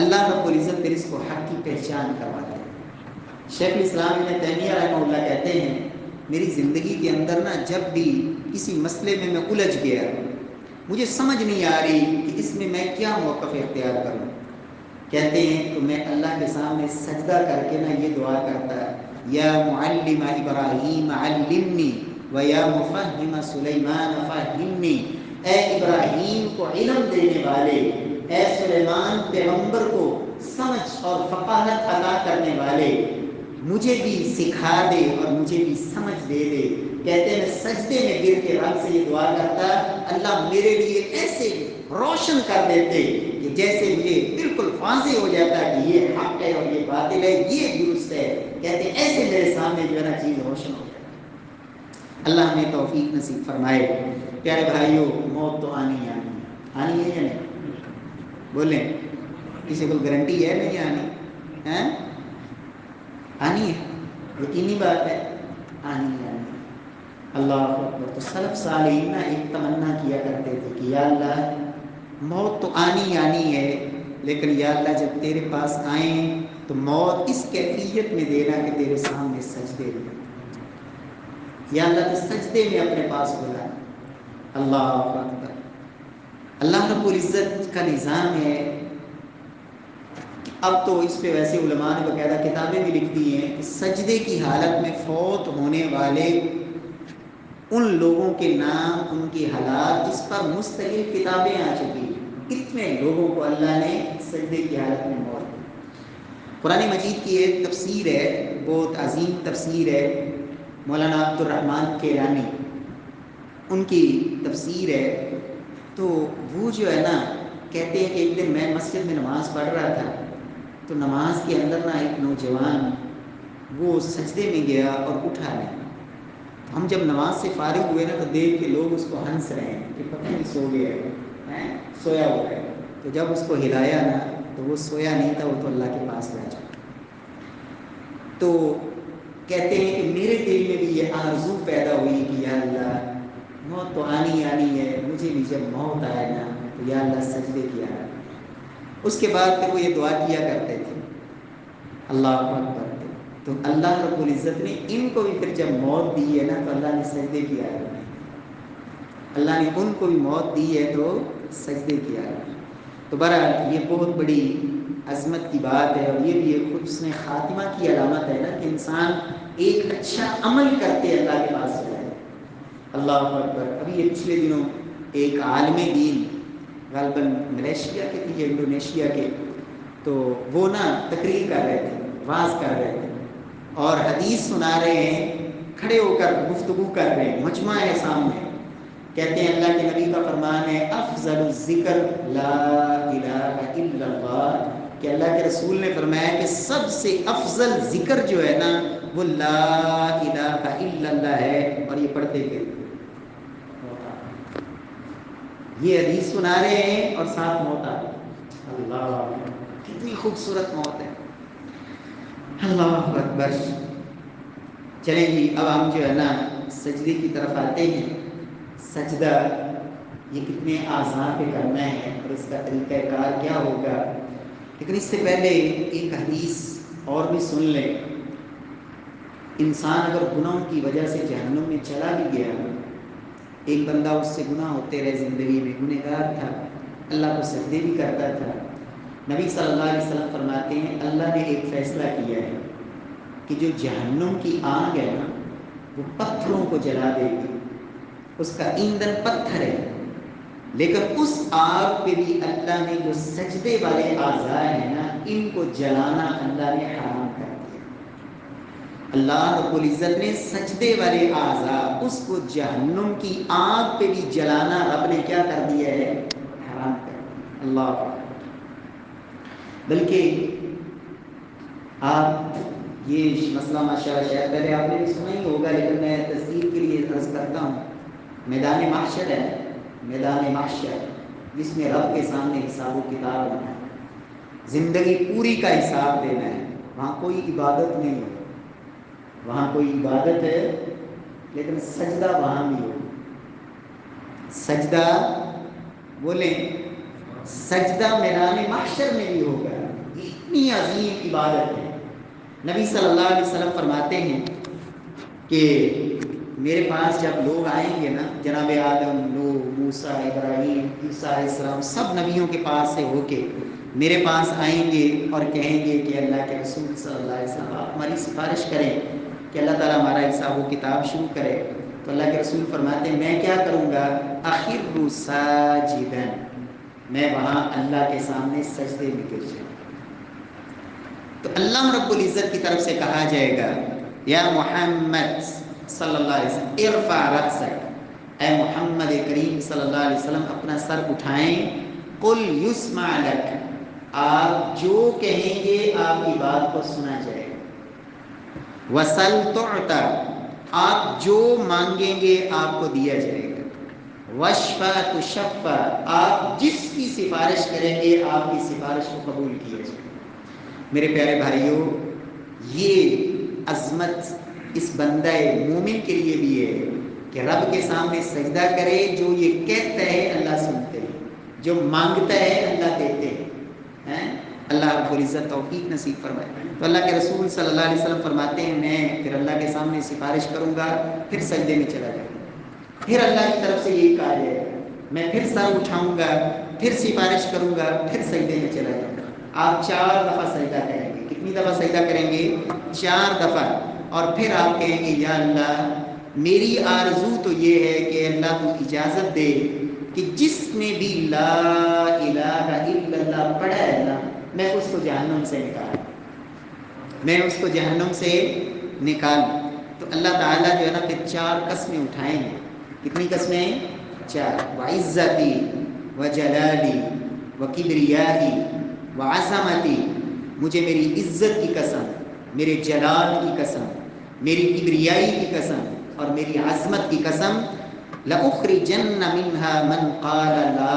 Speaker 1: اللہ رب العزت پھر اس کو حق کی پہچان کرواتے ہیں۔ شیخ الاسلام ابن تیمیہ رحمہ اللہ کہتے ہیں میری زندگی کے اندر نا جب بھی کسی مسئلے میں الجھ گیا، مجھے سمجھ نہیں آ رہی کہ اس میں میں کیا موقف اختیار کروں، کہتے ہیں تو میں اللہ کے سامنے سجدہ کر کے نا یہ دعا کرتا ہے، یا معلم ابراہیم علمنی و یا مفہم سلیمان فہمنی، اے ابراہیم کو علم دینے والے، اے سلیمان پیغمبر کو سمجھ اور فقاہت عطا کرنے والے، مجھے بھی سکھا دے اور مجھے بھی سمجھ دے دے۔ کہتے ہیں میں سجدے میں گر کے رب سے یہ دعا کرتا اللہ میرے لیے ایسے روشن کر دیتے کہ جیسے مجھے بالکل واضح ہو جاتا کہ یہ حق ہے اور یہ باطل ہے، یہ درست ہے، کہتے ہیں ایسے میرے سامنے جو ہے نا چیز روشن ہو جاتی۔ اللہ ہمیں توفیق نصیب فرمائے۔ پیارے بھائیوں، موت تو آنی ہے یا نہیں؟ بولیں، کسی کو گارنٹی ہے نہیں آنی؟ آنی ہے، یقینی بات ہے، آنی ہے۔ اللہ اکبر۔ تو سلف صالحین ایک تمنا کیا کرتے تھے کہ یا اللہ موت تو آنی ہے، لیکن یا اللہ جب تیرے پاس آئیں تو موت اس کیفیت میں دینا کہ تیرے سامنے سجدے میں، یا اللہ تو سجدے میں اپنے پاس بلا۔ اللہ اکبر۔ اللہ رب العزت کا نظام ہے، اب تو اس پہ ویسے علماء نے باقاعدہ کتابیں بھی لکھ دی ہیں کہ سجدے کی حالت میں فوت ہونے والے ان لوگوں کے نام، ان کی حالات، اس پر مستقل کتابیں آ چکی ہیں، اتنے لوگوں کو اللہ نے سجدے کی حالت میں موت دی۔ قرآن مجید کی ایک تفسیر ہے، بہت عظیم تفسیر ہے، مولانا عبد الرحمن کیلانی ان کی تفسیر ہے، تو وہ جو ہے نا کہتے ہیں کہ ایک دن میں مسجد میں نماز پڑھ رہا تھا، تو نماز کے اندر نا ایک نوجوان وہ سجدے میں گیا اور اٹھا نہیں۔ ہم جب نماز سے فارغ ہوئے نا تو دیکھ کے لوگ اس کو ہنس رہے ہیں کہ پتہ نہیں سو گیا ہے، سویا ہوا ہے، تو جب اس کو ہلایا نا تو وہ سویا نہیں تھا، وہ تو اللہ کے پاس رہ چکا۔ تو کہتے ہیں کہ میرے دل میں بھی یہ آرزو پیدا ہوئی کہ یا اللہ موت تو آنی ہے، مجھے بھی جب موت آئے نا تو یا اللہ سجدے کیا۔ اس کے بعد پھر وہ یہ دعا کیا کرتے تھے، اللہ اکبر۔ تو اللہ رب العزت نے ان کو بھی پھر جب موت دی ہے نا تو اللہ نے سجدے کیا ہے، اللہ نے ان کو بھی موت دی ہے تو سجدے کیا ہے۔ تو بہرحال یہ بہت بڑی عظمت کی بات ہے، اور یہ بھی ایک حسن خاتمہ کی علامت ہے نا کہ انسان ایک اچھا عمل کرتے اللہ کے پاس جائے۔ اللہ اکبر۔ ابھی یہ پچھلے دنوں ایک عالم دین غالباً ملیشیا کے تھے یا انڈونیشیا کے، تو وہ نا تقریر کر رہے تھے، واعظ کر رہے تھے اور حدیث سنا رہے ہیں، کھڑے ہو کر گفتگو کر رہے ہیں، مجمع ہے سامنے۔ کہتے ہیں اللہ کے نبی کا فرمان ہے افضل الذکر لا الہ الا اللہ، کہ اللہ کے رسول نے فرمایا کہ سب سے افضل ذکر جو ہے نا وہ لا الہ الا اللہ ہے، اور یہ پڑھتے گئے یہ حدیث سنا رہے ہیں اور ساتھ موت آ گئی۔ اللہ، کتنی خوبصورت موت ہے، اللہ اکبر۔ چلیں جی اب ہم جو ہے نا سجدے کی طرف آتے ہیں۔ سجدہ یہ کتنے اعضاء پہ کرنا ہے اور اس کا طریقہ کار کیا ہوگا، لیکن اس سے پہلے ایک حدیث اور بھی سن لیں۔ انسان اگر گناہوں کی وجہ سے جہنم میں چلا بھی گیا ایک بندہ اس سے گناہ ہوتے رہے، زندگی میں گنہگار تھا، اللہ کو سجدے بھی کرتا تھا. نبی صلی اللہ علیہ وسلم فرماتے ہیں اللہ نے ایک فیصلہ کیا ہے کہ جو جہنم کی آگ ہے نا وہ پتھروں کو جلا دے گی، اس کا ایندھن پتھر ہے، لیکن اس آگ پہ بھی اللہ نے جو سجدے والے اعضاء ہیں نا ان کو جلانا اللہ نے حرام کر دیا. اللہ رب العزت نے سجدے والے اعضاء اس کو جہنم کی آگ پہ بھی جلانا رب نے کیا کر دیا ہے؟ حرام کر دیا. اللہ بلکہ آپ یہ مسئلہ ماشاءاللہ شاید پہلے آپ نے بھی سنا ہی ہوگا، لیکن میں تصدیق کے لیے عرض کرتا ہوں. میدان محشر ہے، میدان محشر جس میں رب کے سامنے حساب و کتاب ہونا ہے، زندگی پوری کا حساب دینا ہے. وہاں کوئی عبادت نہیں ہے، وہاں کوئی عبادت ہے لیکن سجدہ وہاں بھی ہو. سجدہ بولیں، سجدہ میدان محشر میں بھی ہوگا. اتنی عظیم عبادت ہے. نبی صلی اللہ علیہ وسلم فرماتے ہیں کہ میرے پاس جب لوگ آئیں گے نا، جناب آدم، نوح، موسیٰ، ابراہیم، عیسیٰ علیہ السلام، سب نبیوں کے پاس سے ہو کے میرے پاس آئیں گے اور کہیں گے کہ اللہ کے رسول صلی اللہ علیہ وسلم آپ ہماری سفارش کریں کہ اللہ تعالیٰ ہمارا حساب و کتاب شروع کرے. تو اللہ کے رسول فرماتے ہیں میں کیا کروں گا؟ اخر ساجدا، میں وہاں اللہ کے سامنے سجدے میں گر جاؤں. تو اللہ رب العزت کی طرف سے کہا جائے گا یا محمد صلی اللہ علیہ وسلم ارفع رأسک، اے محمد کریم صلی اللہ علیہ وسلم اپنا سر اٹھائیں. قل یسمع لک، آپ جو کہیں گے آپ کی بات کو سنا جائے گا. وسل تعطى، آپ جو مانگیں گے آپ کو دیا جائے گا. وشفع تشفع، آپ جس کی سفارش کریں گے آپ کی سفارش کو قبول کیا جائے گا. میرے پیارے بھائیوں، یہ عظمت اس بندہ مومن کے لیے بھی ہے کہ رب کے سامنے سجدہ کرے. جو یہ کہتا ہے اللہ سنتے ہیں، جو مانگتا ہے اللہ دیتے ہیں. اللہ رب العزت توفیق نصیب فرمائے. تو اللہ کے رسول صلی اللہ علیہ وسلم فرماتے ہیں میں پھر اللہ کے سامنے سفارش کروں گا، پھر سجدے میں چلا جاؤں گا. پھر اللہ کی طرف سے یہی کہا جائے گا میں پھر سر اٹھاؤں گا، پھر سفارش کروں گا، پھر سجدے میں چلا جاؤں گا. آپ 4 دفعہ سجدہ کریں گے. کتنی دفعہ سجدہ کریں گے؟ 4 دفعہ. اور پھر آپ کہیں گے یا اللہ میری آرزو تو یہ ہے کہ اللہ تو اجازت دے کہ جس نے بھی لا الہ الا اللہ پڑھا ہے نا میں اس کو جہنم سے نکال، میں اس کو جہنم سے نکال. تو اللہ تعالیٰ جو ہے نا پھر 4 قسمیں اٹھائیں گے. کتنی قسمیں؟ 4. وعزتی وجلالی وکبریائی وعظمتی، مجھے میری عزت کی قسم، میرے جلال کی قسم، میری کبریائی کی قسم اور میری عظمت کی قسم، لأخرجن منها من قال لا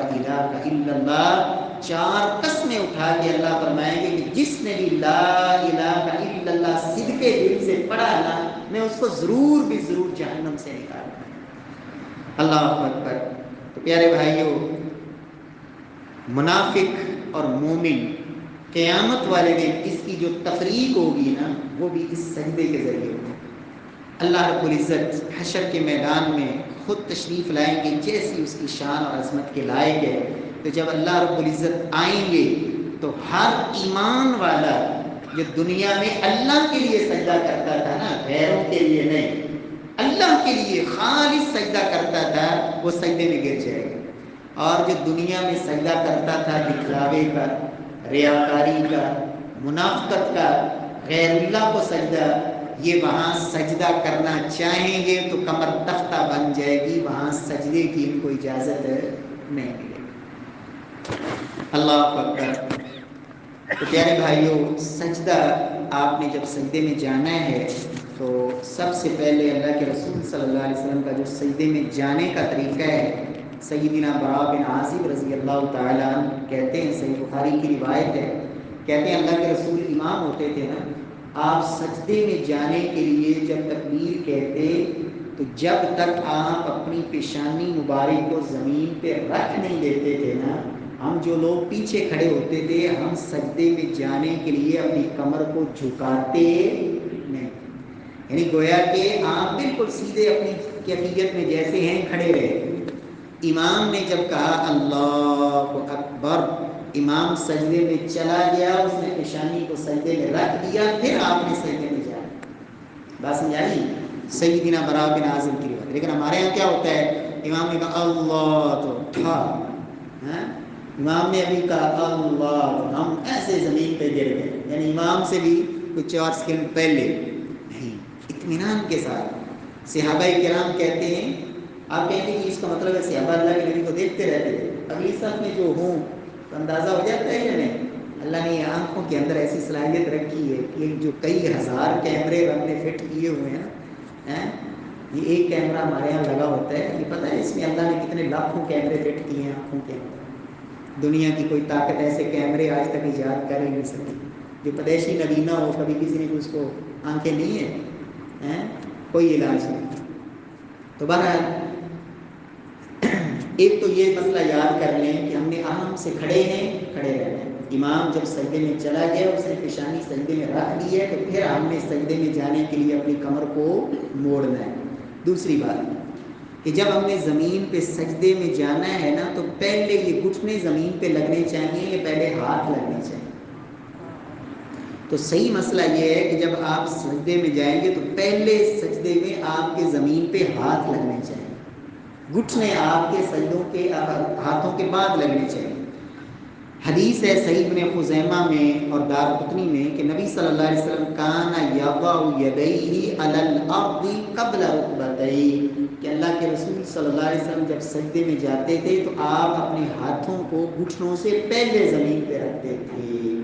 Speaker 1: الہ الا اللہ. 4 قسمیں اٹھا کے اللہ فرمائیں گے کہ جس نے بھی لا الہ الا اللہ صدقے دل سے پڑھا نا میں اس کو ضرور بھی ضرور جہنم سے نکالوں. اللہ اکبر. تو پیارے بھائیوں، منافق اور مومن قیامت والے دن اس کی جو تفریق ہوگی نا وہ بھی اس سجدے کے ذریعے ہوگی. اللہ رب العزت حشر کے میدان میں خود تشریف لائیں گے جیسی اس کی شان اور عظمت کے لائق ہے. تو جب اللہ رب العزت آئیں گے تو ہر ایمان والا جو دنیا میں اللہ کے لیے سجدہ کرتا تھا نا، غیروں کے لیے نہیں، اللہ کے لیے خالص سجدہ کرتا تھا، وہ سجدے میں گر جائے گا. اور جو دنیا میں سجدہ کرتا تھا دکھلاوے کا، ریاکاری کا، منافقت کا، غیر اللہ کو سجدہ، یہ وہاں سجدہ کرنا چاہیں گے تو کمر تختہ بن جائے گی، وہاں سجدے کی ان کو اجازت نہیں ملے گی. اللہ اکبر. تو پیارے بھائیوں، سجدہ آپ نے جب سجدے میں جانا ہے تو سب سے پہلے اللہ کے رسول صلی اللہ علیہ وسلم کا جو سجدے میں جانے کا طریقہ ہے، سیدنا برا بن عازب رضی اللہ تعالیٰ عنہ کہتے ہیں، صحیح بخاری کی روایت ہے، کہتے ہیں اللہ کے رسول امام ہوتے تھے نا، آپ سجدے میں جانے کے لیے جب تکبیر کہتے تو جب تک آپ اپنی پیشانی مبارک کو زمین پہ رکھ نہیں دیتے تھے نا، ہم جو لوگ پیچھے کھڑے ہوتے تھے ہم سجدے میں جانے کے لیے اپنی کمر کو جھکاتے نہیں. یعنی گویا کہ آپ بالکل سیدھے اپنی کیفیت میں جیسے ہیں کھڑے رہے. امام نے جب کہا اللہ اکبر، امام سجدے میں چلا گیا، اس نے پیشانی کو سجدے میں رکھ دیا، پھر آپ نے سجدے میں جانا. بات سمجھائی؟ سیدنا براء بن عازب کی روایت. لیکن ہمارے یہاں کیا ہوتا ہے، امام نے کہا اللہ تو اٹھا، امام نے ابھی کہا اللہ، ہم ایسے زمین پہ گر گئے. یعنی امام سے بھی کچھ اور سیکنڈ پہلے نہیں، اطمینان کے ساتھ. صحابہ کرام کہتے ہیں، آپ کہتے ہیں کہ اس کا مطلب ہے صحابہ اللہ کے نبی کو دیکھتے رہتے تھے. اگلی صف میں جو ہوں تو اندازہ ہو جاتا ہے یا نہیں؟ اللہ نے آنکھوں کے اندر ایسی صلاحیت رکھی ہے کہ جو کئی ہزار کیمرے رب نے فٹ کیے ہوئے ہیں، یہ ایک کیمرہ ہمارے یہاں لگا ہوتا ہے، یہ پتہ ہے اس میں اللہ نے کتنے لاکھوں کیمرے فٹ کیے ہیں آنکھوں کے اندر. دنیا کی کوئی طاقت ایسے کیمرے آج تک ایجاد کر ہی نہیں سکی. جو پدیشی نبینا ہو، کبھی کسی نے اس کو آنکھیں نہیں ہیں، کوئی علاج نہیں. تو بہرحال ایک تو یہ مسئلہ یاد کر لیں کہ ہم نے آرام سے کھڑے ہیں، کھڑے رہنا ہے. امام جب سجدے میں چلا گیا، اس نے پیشانی سجدے میں رکھ دی ہے، تو پھر ہم نے سجدے میں جانے کے لیے اپنی کمر کو موڑنا ہے. دوسری بات کہ جب ہم نے زمین پہ سجدے میں جانا ہے نا، تو پہلے یہ گھٹنے زمین پہ لگنے چاہیے یا پہلے ہاتھ لگنے چاہیے؟ تو صحیح مسئلہ یہ ہے کہ جب آپ سجدے میں جائیں گے تو پہلے سجدے میں آپ کے زمین پہ ہاتھ لگنے چاہیے، گھٹنے آپ کے سجدوں کے ہاتھوں کے بعد لگنے چاہیے. حدیث ہے صحیح ابن خزیمہ میں اور دارقطنی میں کہ نبی صلی اللہ علیہ وسلم کان یضع یدیہ علی الارض قبل رکبتیہ، کہ اللہ کے رسول صلی اللہ علیہ وسلم جب سجدے میں جاتے تھے تو آپ اپنے ہاتھوں کو گھٹنوں سے پہلے زمین پہ رکھتے تھے.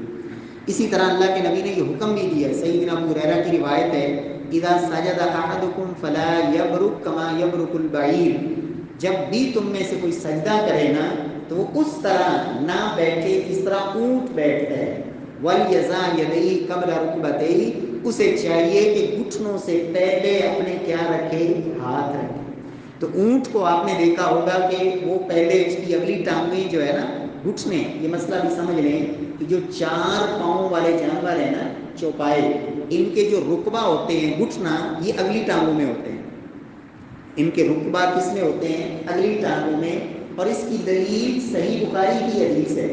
Speaker 1: اسی طرح اللہ کے نبی نے یہ حکم بھی دیا. سیدنا ابو ہریرہ کی روایت ہے، اذا سجد احدکم فلا یبرک کما یبرک البعیر، جب بھی تم میں سے کوئی سجدہ کرے نا تو وہ اس طرح نہ بیٹھے جس طرح اونٹ بیٹھتا ہے. وَلْيَضَعْ يَدَيْهِ قَبْلَ رُكْبَتَيْهِ، اسے چاہیے کہ گھٹنوں سے پہلے اپنے کیا رکھے، ہاتھ رکھے. تو اونٹ کو آپ نے دیکھا ہوگا کہ وہ پہلے اس کی اگلی ٹانگیں جو ہے نا، گھٹنے، یہ مسئلہ بھی سمجھ لیں کہ جو 4 پاؤں والے جانور ہیں نا، چوپائے، ان کے جو رکبہ ہوتے ہیں، گھٹنا، یہ اگلی ٹانگوں میں ہوتے ہیں. ان کے رکبہ کس میں ہوتے ہیں؟ اگلی ٹانگوں میں. اور اس کی دلیل صحیح بخاری کی حدیث ہے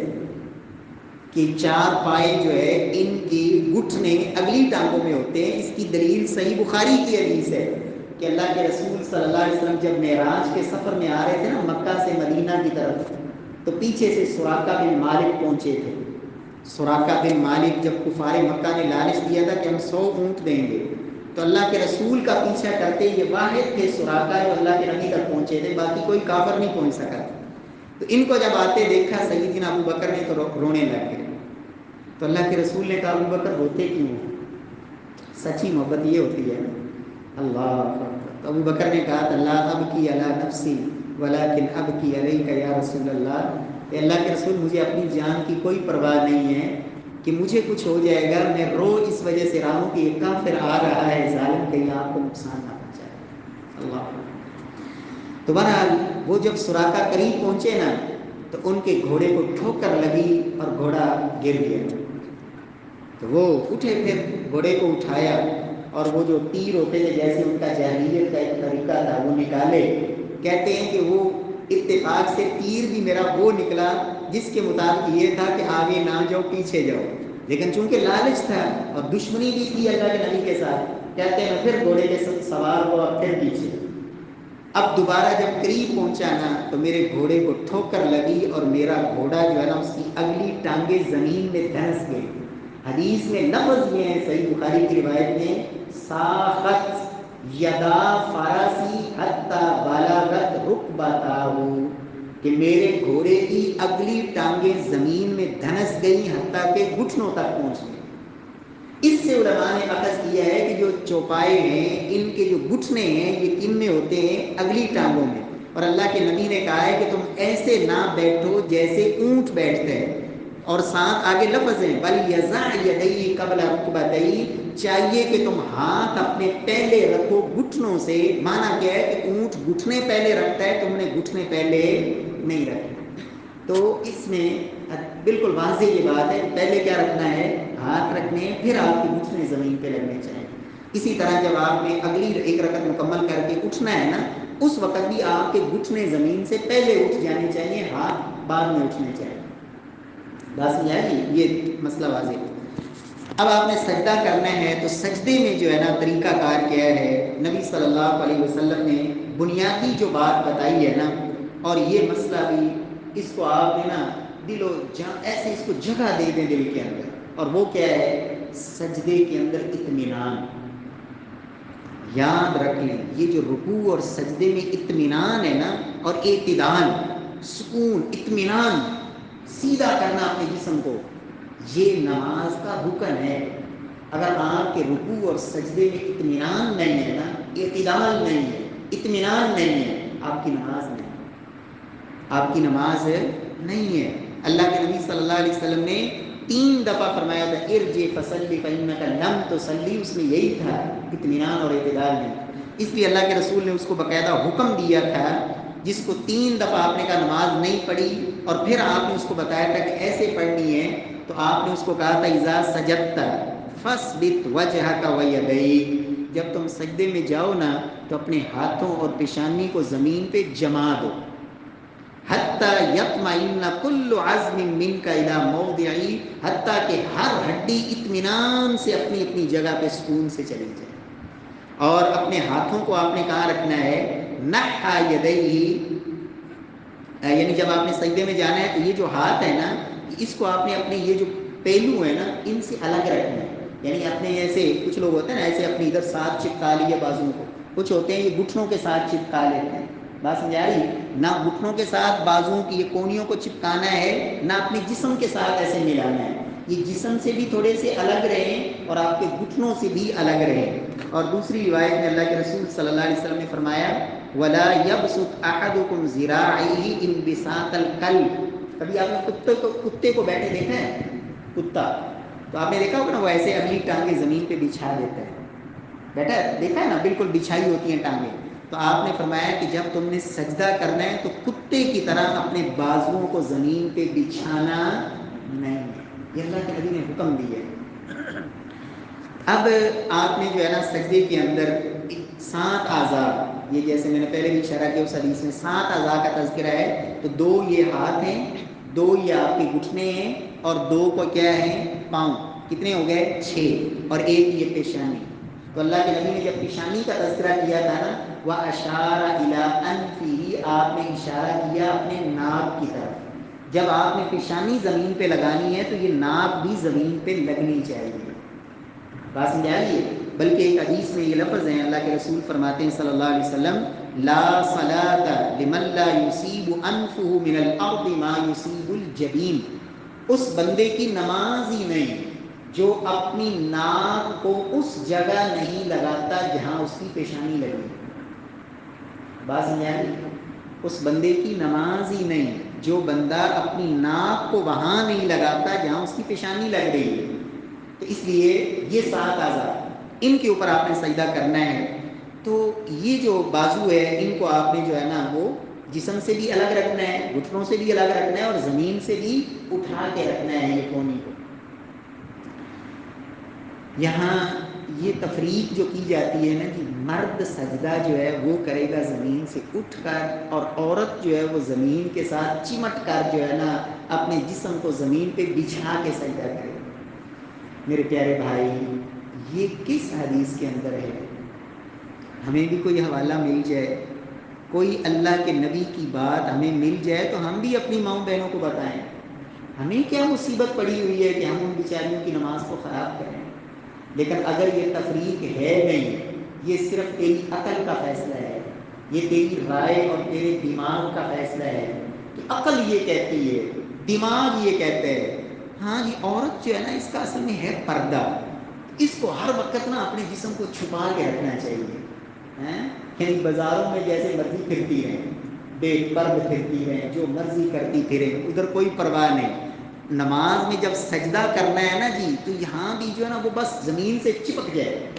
Speaker 1: کہ 4 پائے جو ہے ان کی گھٹنے اگلی ٹانگوں میں ہوتے ہیں. اس کی دلیل صحیح بخاری کی حدیث ہے کہ اللہ کے رسول صلی اللہ علیہ وسلم جب معراج کے سفر میں آ رہے تھے نا مکہ سے مدینہ کی طرف، تو پیچھے سے سراقہ بن مالک پہنچے تھے. سراقہ بن مالک جب کفار مکہ نے لالچ دیا تھا کہ ہم 100 اونٹ دیں گے، تو اللہ کے رسول کا پیچھا کرتے یہ واحد تھے سراقہ جو اللہ کے نبی تک پہنچے تھے، باقی کوئی کافر نہیں پہنچ سکا. تو ان کو جب آتے دیکھا سیدنا ابو بکر نے تو رونے لگ گئے. تو اللہ کے رسول نے کہا ابو بکر روتے کیوں ہو؟ سچی محبت یہ ہوتی ہے. اللہ اکبر. تو ابو بکر نے کہا اللہ ابکی علی نفسی ولکن ابکی علیک یا رسول اللہ، کہ اللہ کے رسول مجھے اپنی جان کی کوئی پرواہ نہیں ہے کہ مجھے کچھ ہو جائے گا، میں رو اس وجہ سے رہا ہوں کہ یہ کافر آ رہا ہے، ظالم کہیں آپ کو نقصان نہ پہنچائے. اللہ. تو بہرحال وہ جب سراقہ قریب پہنچے نا تو ان کے گھوڑے کو ٹھوکر لگی اور گھوڑا گر گیا. تو وہ اٹھے، پھر گھوڑے کو اٹھایا اور وہ جو تیر ہوتے تھے جیسے ان کا جاہلیت کا ایک طریقہ تھا وہ نکالے. کہتے ہیں کہ وہ اتفاق سے تیر بھی میرا وہ نکلا جس کے مطابق یہ تھا کہ آگے نہ جاؤ پیچھے جاؤ، لیکن چونکہ لالچ تھا اور دشمنی بھی تھی اللہ کے نبی کے ساتھ، کہتے ہیں پھر گھوڑے کے سوار ہوا پھر پیچھے. اب دوبارہ جب قریب پہنچا نا تو میرے گھوڑے کو ٹھوکر لگی اور میرا گھوڑا جو ہے نا اس کی اگلی ٹانگیں زمین میں دھنس گئی. حدیث میں لفظ یہ ہے صحیح بخاری کی روایت میں، ساخت یدا فارسی حتی بلغت رکبتاہ، کہ میرے گھوڑے کی اگلی ٹانگیں زمین میں دھنس گئی حتیٰ کہ گھٹنوں تک پہنچ گئی. اس سے علماء نے اخذ کیا ہے کہ جو چوپائے ہیں ان کے جو گھٹنے ہیں یہ کن میں ہوتے ہیں؟ اگلی ٹانگوں میں. اور اللہ کے نبی نے کہا ہے کہ تم ایسے نہ بیٹھو جیسے اونٹ بیٹھتے ہیں. اور ساتھ آگے لفظ ہے وَلْيَضَعْ يَدَيْهِ قَبْلَ رُكْبَتَيْهِ، چاہیے کہ تم ہاتھ اپنے پہلے رکھو گھٹنوں سے. معنی کیا ہے کہ اونٹ گھٹنے پہلے رکھتا ہے، تم نے گھٹنے پہلے نہیں رکھے. تو اس میں بالکل واضح یہ بات ہے کہ پہلے کیا رکھنا ہے؟ ہاتھ رکھنے ہیں، پھر آپ کے گھٹنے زمین پہ لگنے چاہیے. اسی طرح جب آپ نے اگلی ایک رکعت مکمل کر کے اٹھنا ہے نا، اس وقت بھی آپ کے گھٹنے زمین سے پہلے اٹھ جانے چاہیے، ہاتھ بعد میں اٹھنے چاہیے. بس یہ مسئلہ واضح ہے. اب آپ نے سجدہ کرنا ہے تو سجدے میں جو ہے نا طریقہ کار کیا ہے، نبی صلی اللہ علیہ وسلم نے بنیادی جو بات بتائی ہے نا، اور یہ مسئلہ بھی اس کو آپ نے نا دل و ایسے اس کو جگہ دے دیں دل کے اندر، اور وہ کیا ہے، سجدے کے اندر اطمینان. یاد رکھ لیں، یہ جو رکوع اور سجدے میں اطمینان ہے نا، اور اعتدال، سکون، اطمینان، سیدھا کرنا اپنے جسم کو، یہ نماز کا رکن ہے. اگر آپ کے رکوع اور سجدے میں اطمینان نہیں ہے نا، اعتدال نہیں ہے، اطمینان نہیں ہے، آپ کی نماز نہیں ہے، آپ کی نماز نہیں ہے. اللہ کے نبی صلی اللہ علیہ وسلم نے 3 دفعہ فرمایا تھا ارجع فصلی فإنک لم تصلی، اس میں یہی تھا، اطمینان اور اعتدال نہیں. اس لیے اللہ کے رسول نے اس کو باقاعدہ حکم دیا تھا، جس کو 3 دفعہ آپ نے کہا نماز نہیں پڑھی، اور پھر آپ نے اس کو بتایا تھا کہ ایسے پڑھنی ہے، تو آپ نے اس کو کہا تھا اذا سجدت فاثبت وجهك ويديك، جب تم سجدے میں جاؤ نا تو اپنے ہاتھوں اور پیشانی کو زمین پہ جما دو، حتیٰ یطمئن کل عظم منک الی موضعی، حتیٰ کہ ہر ہڈی اطمینان سے اپنی اپنی جگہ پہ سکون سے چلی جائے. اور اپنے ہاتھوں کو آپ نے کہاں رکھنا ہے، نحا یدیہ، یعنی جب آپ نے سجدے میں جانا ہے تو یہ جو ہاتھ ہے نا، اس کو آپ نے اپنے یہ جو پہلو ہے نا ان سے الگ رکھنا ہے. یعنی اپنے ایسے کچھ لوگ ہوتے ہیں نا، ایسے اپنی ادھر ساتھ چپکا لیے بازو کو، کچھ ہوتے ہیں یہ گھٹنوں کے ساتھ چپکا لیتے ہیں. بات سمجھ آ رہی؟ نہ گھٹنوں کے ساتھ بازو کی یہ کونیوں کو چپکانا ہے، نہ اپنے جسم کے ساتھ ایسے ملانا ہے. یہ جسم سے بھی تھوڑے سے الگ رہیں اور آپ کے گھٹنوں سے بھی الگ رہیں. اور دوسری روایت میں اللہ کے رسول صلی اللہ علیہ وسلم نے فرمایا وَلَا يَبْسُطْ أَحَدُكُمْ ذِرَاعَيْهِ انبساط الكلب. کبھی آپ نے کتے کو بیٹھے دیکھا ہے؟ کتا تو آپ نے دیکھا ہوگا نا، وہ ایسے اگلی ٹانگیں زمین پہ بچھا دیتا ہے، بیٹھا دیکھا ہے نا، بالکل بچھائی ہوتی ہیں ٹانگیں. تو آپ نے فرمایا کہ جب تم نے سجدہ کرنا ہے تو کتے کی طرح اپنے بازوؤں کو زمین پہ بچھانا نہیں ہے. یہ اللہ کے نبی نے حکم دیا ہے. اب آپ نے جو ہے نا سجدے کے اندر 7 اعضاء، یہ جیسے میں نے پہلے بھی اشارہ کیا اس حدیث میں 7 اعضاء کا تذکرہ ہے، تو 2 یہ ہاتھ ہیں، 2 یہ آپ کے گھٹنے ہیں، اور 2 کو کیا ہے، پاؤں. کتنے ہو گئے؟ 6. اور 1 یہ پیشانی. تو اللہ کے نبی نے جب پیشانی کا تذکرہ کیا تھا نا، وَأَشَارَ إِلَىٰ أَنفِهِ، آپ نے اشارہ کیا اپنے ناک کی طرف. جب آپ نے پیشانی زمین پہ لگانی ہے تو یہ ناک بھی زمین پہ لگنی چاہیے. بات سمجھ آ رہی ہے؟ بلکہ ایک حدیث میں یہ لفظ ہیں، اللہ کے رسول فرماتے ہیں صلی اللہ علیہ وسلم لا صلاة لمن لا يصيب انفه من الارض ما يصيب الجبين. اس بندے کی نماز ہی نہیں جو اپنی ناک کو اس جگہ نہیں لگاتا جہاں اس کی پیشانی لگی. بات سمجھ آ رہی ہے؟ اس بندے کی نماز ہی نہیں جو بندہ اپنی ناک کو وہاں نہیں لگاتا جہاں اس کی پیشانی لگ رہی ہے. تو اس لیے یہ 7 اعضاء ان کے اوپر آپ نے سجدہ کرنا ہے. تو یہ جو بازو ہے ان کو آپ نے جو ہے نا وہ جسم سے بھی الگ رکھنا ہے، گھٹنوں سے بھی الگ رکھنا ہے، اور زمین سے بھی اٹھا کے رکھنا ہے یہ کونی کو. یہاں یہ تفریق جو کی جاتی ہے نا کہ مرد سجدہ جو ہے وہ کرے گا زمین سے اٹھ کر، اور عورت جو ہے وہ زمین کے ساتھ چمٹ کر جو ہے نا اپنے جسم کو زمین پہ بچھا کے سجدہ کرے. میرے پیارے بھائی، یہ کس حدیث کے اندر ہے؟ ہمیں بھی کوئی حوالہ مل جائے، کوئی اللہ کے نبی کی بات ہمیں مل جائے تو ہم بھی اپنی ماؤں بہنوں کو بتائیں. ہمیں کیا مصیبت پڑی ہوئی ہے کہ ہم ان بیچاریوں کی نماز کو خراب کریں. لیکن اگر یہ تفریق ہے نہیں، یہ صرف تیری عقل کا فیصلہ ہے، یہ تیری رائے اور تیرے دماغ کا فیصلہ ہے. کہ عقل یہ کہتی ہے، دماغ یہ کہتے ہیں ہاں جی عورت جو ہے نا اس کا اصل میں ہے پردہ، اس کو ہر وقت نا اپنے جسم کو چھپا کے رکھنا چاہیے. یعنی بازاروں میں جیسے مرضی پھرتی رہیں، بے پرد پھرتی رہیں، جو مرضی کرتی پھریں، ادھر کوئی پرواہ نہیں. نماز میں جب سجدہ کرنا ہے نا جی تو یہاں بھی جو ہے نا وہ بس زمین سے چپک جائے.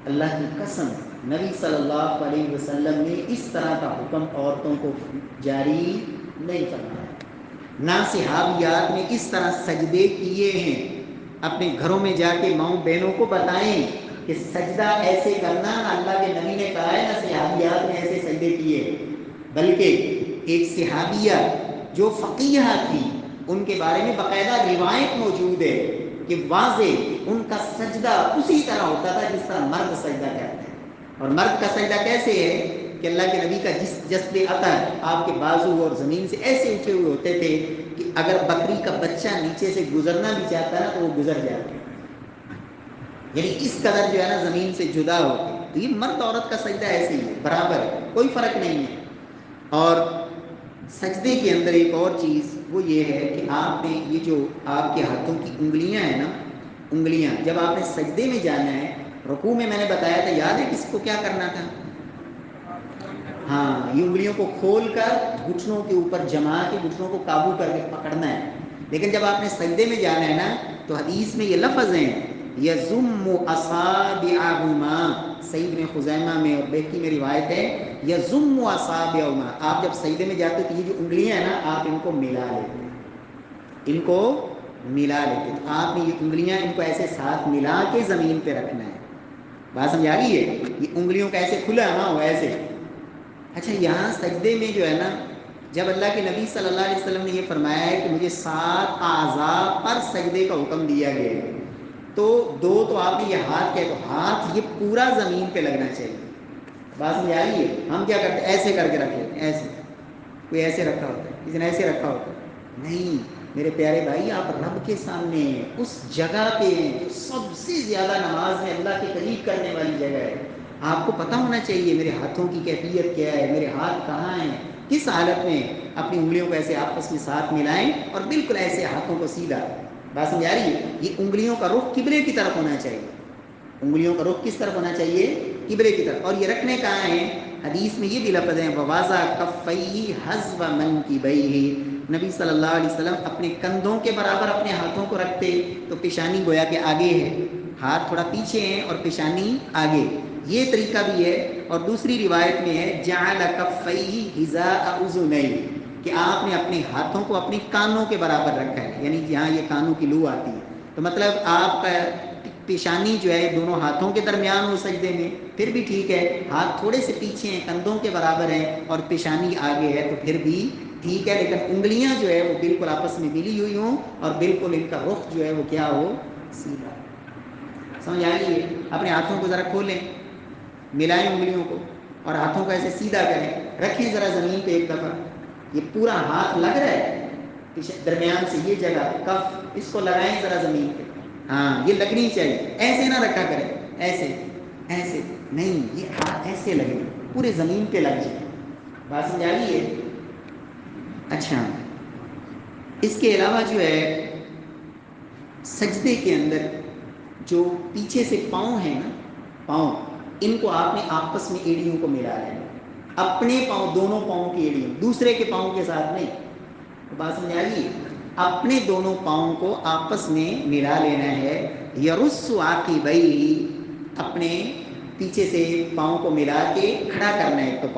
Speaker 1: اللہ کی قسم نبی صلی اللہ علیہ وسلم نے اس طرح کا حکم عورتوں کو جاری نہیں فرمایا. نہ صحابیات نے اس طرح سجدے کیے ہیں. اپنے گھروں میں جا کے ماؤں بہنوں کو بتائیں کہ سجدہ ایسے کرنا، اللہ کے نبی نے کہا ہے، نہ صحابیات نے ایسے سجدے کیے، بلکہ ایک صحابیہ جو فقیہہ تھی ان کے بارے میں باقاعدہ روایت موجود ہے کہ واضح ان کا سجدہ اسی طرح ہوتا تھا جس طرح مرد سجدہ کرتے ہیں۔ اور مرد کا سجدہ کیسے ہے کہ اللہ کے نبی کا جسد اطہر آپ کے بازو اور زمین سے ایسے اٹھے ہوئے ہوتے تھے کہ اگر بکری کا بچہ نیچے سے گزرنا بھی چاہتا ہے تو وہ گزر جاتا ہے، یعنی اس قدر جو ہے نا زمین سے جدا ہو کے۔ تو یہ مرد عورت کا سجدہ ایسے ہی ہے، برابر ہے، کوئی فرق نہیں ہے۔ اور سجدے کے اندر ایک اور چیز وہ یہ ہے کہ آپ نے یہ جو آپ کے ہاتھوں کی انگلیاں ہیں نا، انگلیاں جب آپ نے سجدے میں جانا ہے، رکوع میں نے بتایا تھا، یاد ہے کس کو کیا کرنا تھا؟ ہاں، یہ انگلیوں کو کھول کر گھٹنوں کے اوپر جما کے گھٹنوں کو قابو کر کے پکڑنا ہے۔ لیکن جب آپ نے سجدے میں جانا ہے نا تو حدیث میں یہ لفظ ہیں یضم اصابعہما، سعید بن خزیمہ میں اور بہقی میں روایت ہے یضم اصابعہما، آپ جب سجدے میں جاتے تو یہ جو انگلیاں ہیں نا آپ ان کو ملا لیتے، ان کو ملا لیتے، تو آپ نے یہ انگلیاں ان کو ایسے ساتھ ملا کے زمین پہ رکھنا ہے۔ بات سمجھ آ رہی ہے؟ یہ انگلیوں کا ایسے کھلا نہ ہو ایسے۔ اچھا، یہاں سجدے میں جو ہے نا، جب اللہ کے نبی صلی اللہ علیہ وسلم نے یہ فرمایا ہے کہ مجھے 7 اعضاء پر سجدے کا حکم دیا گیا ہے، تو 2 تو آپ نے یہ ہاتھ کیا، تو ہاتھ یہ پورا زمین پہ لگنا چاہیے۔ بات سمجھ آ رہی ہے؟ ہم کیا کرتے ہیں، ایسے کر کے رکھ لیتے ہیں، ایسے، کوئی ایسے رکھا ہوتا ہے، کسی نے ایسے رکھا ہوتا ہے، نہیں میرے پیارے بھائی، آپ رب کے سامنے ہیں، اس جگہ پہ ہیں جو سب سے زیادہ نماز میں اللہ کے قریب کرنے والی جگہ ہے۔ آپ کو پتہ ہونا چاہیے میرے ہاتھوں کی کیفیت کیا ہے، میرے ہاتھ کہاں ہیں، کس حالت میں۔ اپنی انگلیوں کو ایسے آپس میں ساتھ ملائیں اور بالکل ایسے ہاتھوں کو سیدھا۔ بات سمجھ آ رہی ہے؟ یہ انگلیوں کا رخ قبلے کی طرف ہونا چاہیے، انگلیوں کا رخ کس طرف ہونا چاہیے؟ قبلے کی طرف۔ اور یہ رکھنے کہاں ہیں؟ حدیث میں یہ بھی لفظ ہیں وَوَضَعَ كَفَّيْهِ حَذْوَ مَنْكِبَيْهِ، نبی صلی اللہ علیہ وسلم اپنے کندھوں کے برابر اپنے ہاتھوں کو رکھتے، تو پیشانی گویا کہ آگے ہے، ہاتھ تھوڑا پیچھے ہیں اور پیشانی آگے، یہ طریقہ بھی ہے۔ اور دوسری روایت میں ہے جَعَلَ كَفَّيْهِ حِذَاءَ أُذُنَيْهِ، کہ آپ نے اپنے ہاتھوں کو اپنی کانوں کے برابر رکھا ہے، یعنی جہاں یہ کانوں کی لو آتی ہے، تو مطلب آپ کا پیشانی جو ہے دونوں ہاتھوں کے درمیان ہو سجدے میں، پھر بھی ٹھیک ہے، ہاتھ تھوڑے سے پیچھے ہیں، کندھوں کے برابر ہیں اور پیشانی آگے ہے تو پھر بھی ٹھیک ہے، لیکن انگلیاں جو ہے وہ بالکل آپس میں ملی ہوئی ہوں اور بالکل ان کا رخ جو ہے وہ کیا ہو، سیدھا۔ سمجھ آئیے؟ اپنے ہاتھوں کو ذرا کھولیں، ملائیں انگلیوں کو اور ہاتھوں کو ایسے سیدھا کریں، رکھیں ذرا زمین پہ ایک دفعہ، یہ پورا ہاتھ لگ رہا ہے درمیان سے، یہ جگہ کف، اس کو لگائیں ذرا زمین پہ، ہاں یہ لگنی چاہیے، ایسے نہ رکھا کریں، ایسے ایسے نہیں، یہ ہاتھ ایسے لگے پورے زمین پہ لگ جائے۔ بات سمجھ آ رہی ہے؟ اچھا، اس کے علاوہ جو ہے سجدے کے اندر جو پیچھے سے پاؤں ہیں نا، پاؤں، ان کو آپ نے آپس میں ایڑیوں کو ملا لینا، اپنے پاؤں، دونوں پاؤں کی ایڑیوں، دوسرے کے پاؤں کے ساتھ نہیں۔ بات سمجھ آ رہی ہے؟ اپنے دونوں پاؤں کو آپس میں ملا لینا ہے، یرس عاقبیہ، اپنے پیچھے سے پاؤں کو ملا کے کھڑا کرنا ہے، تو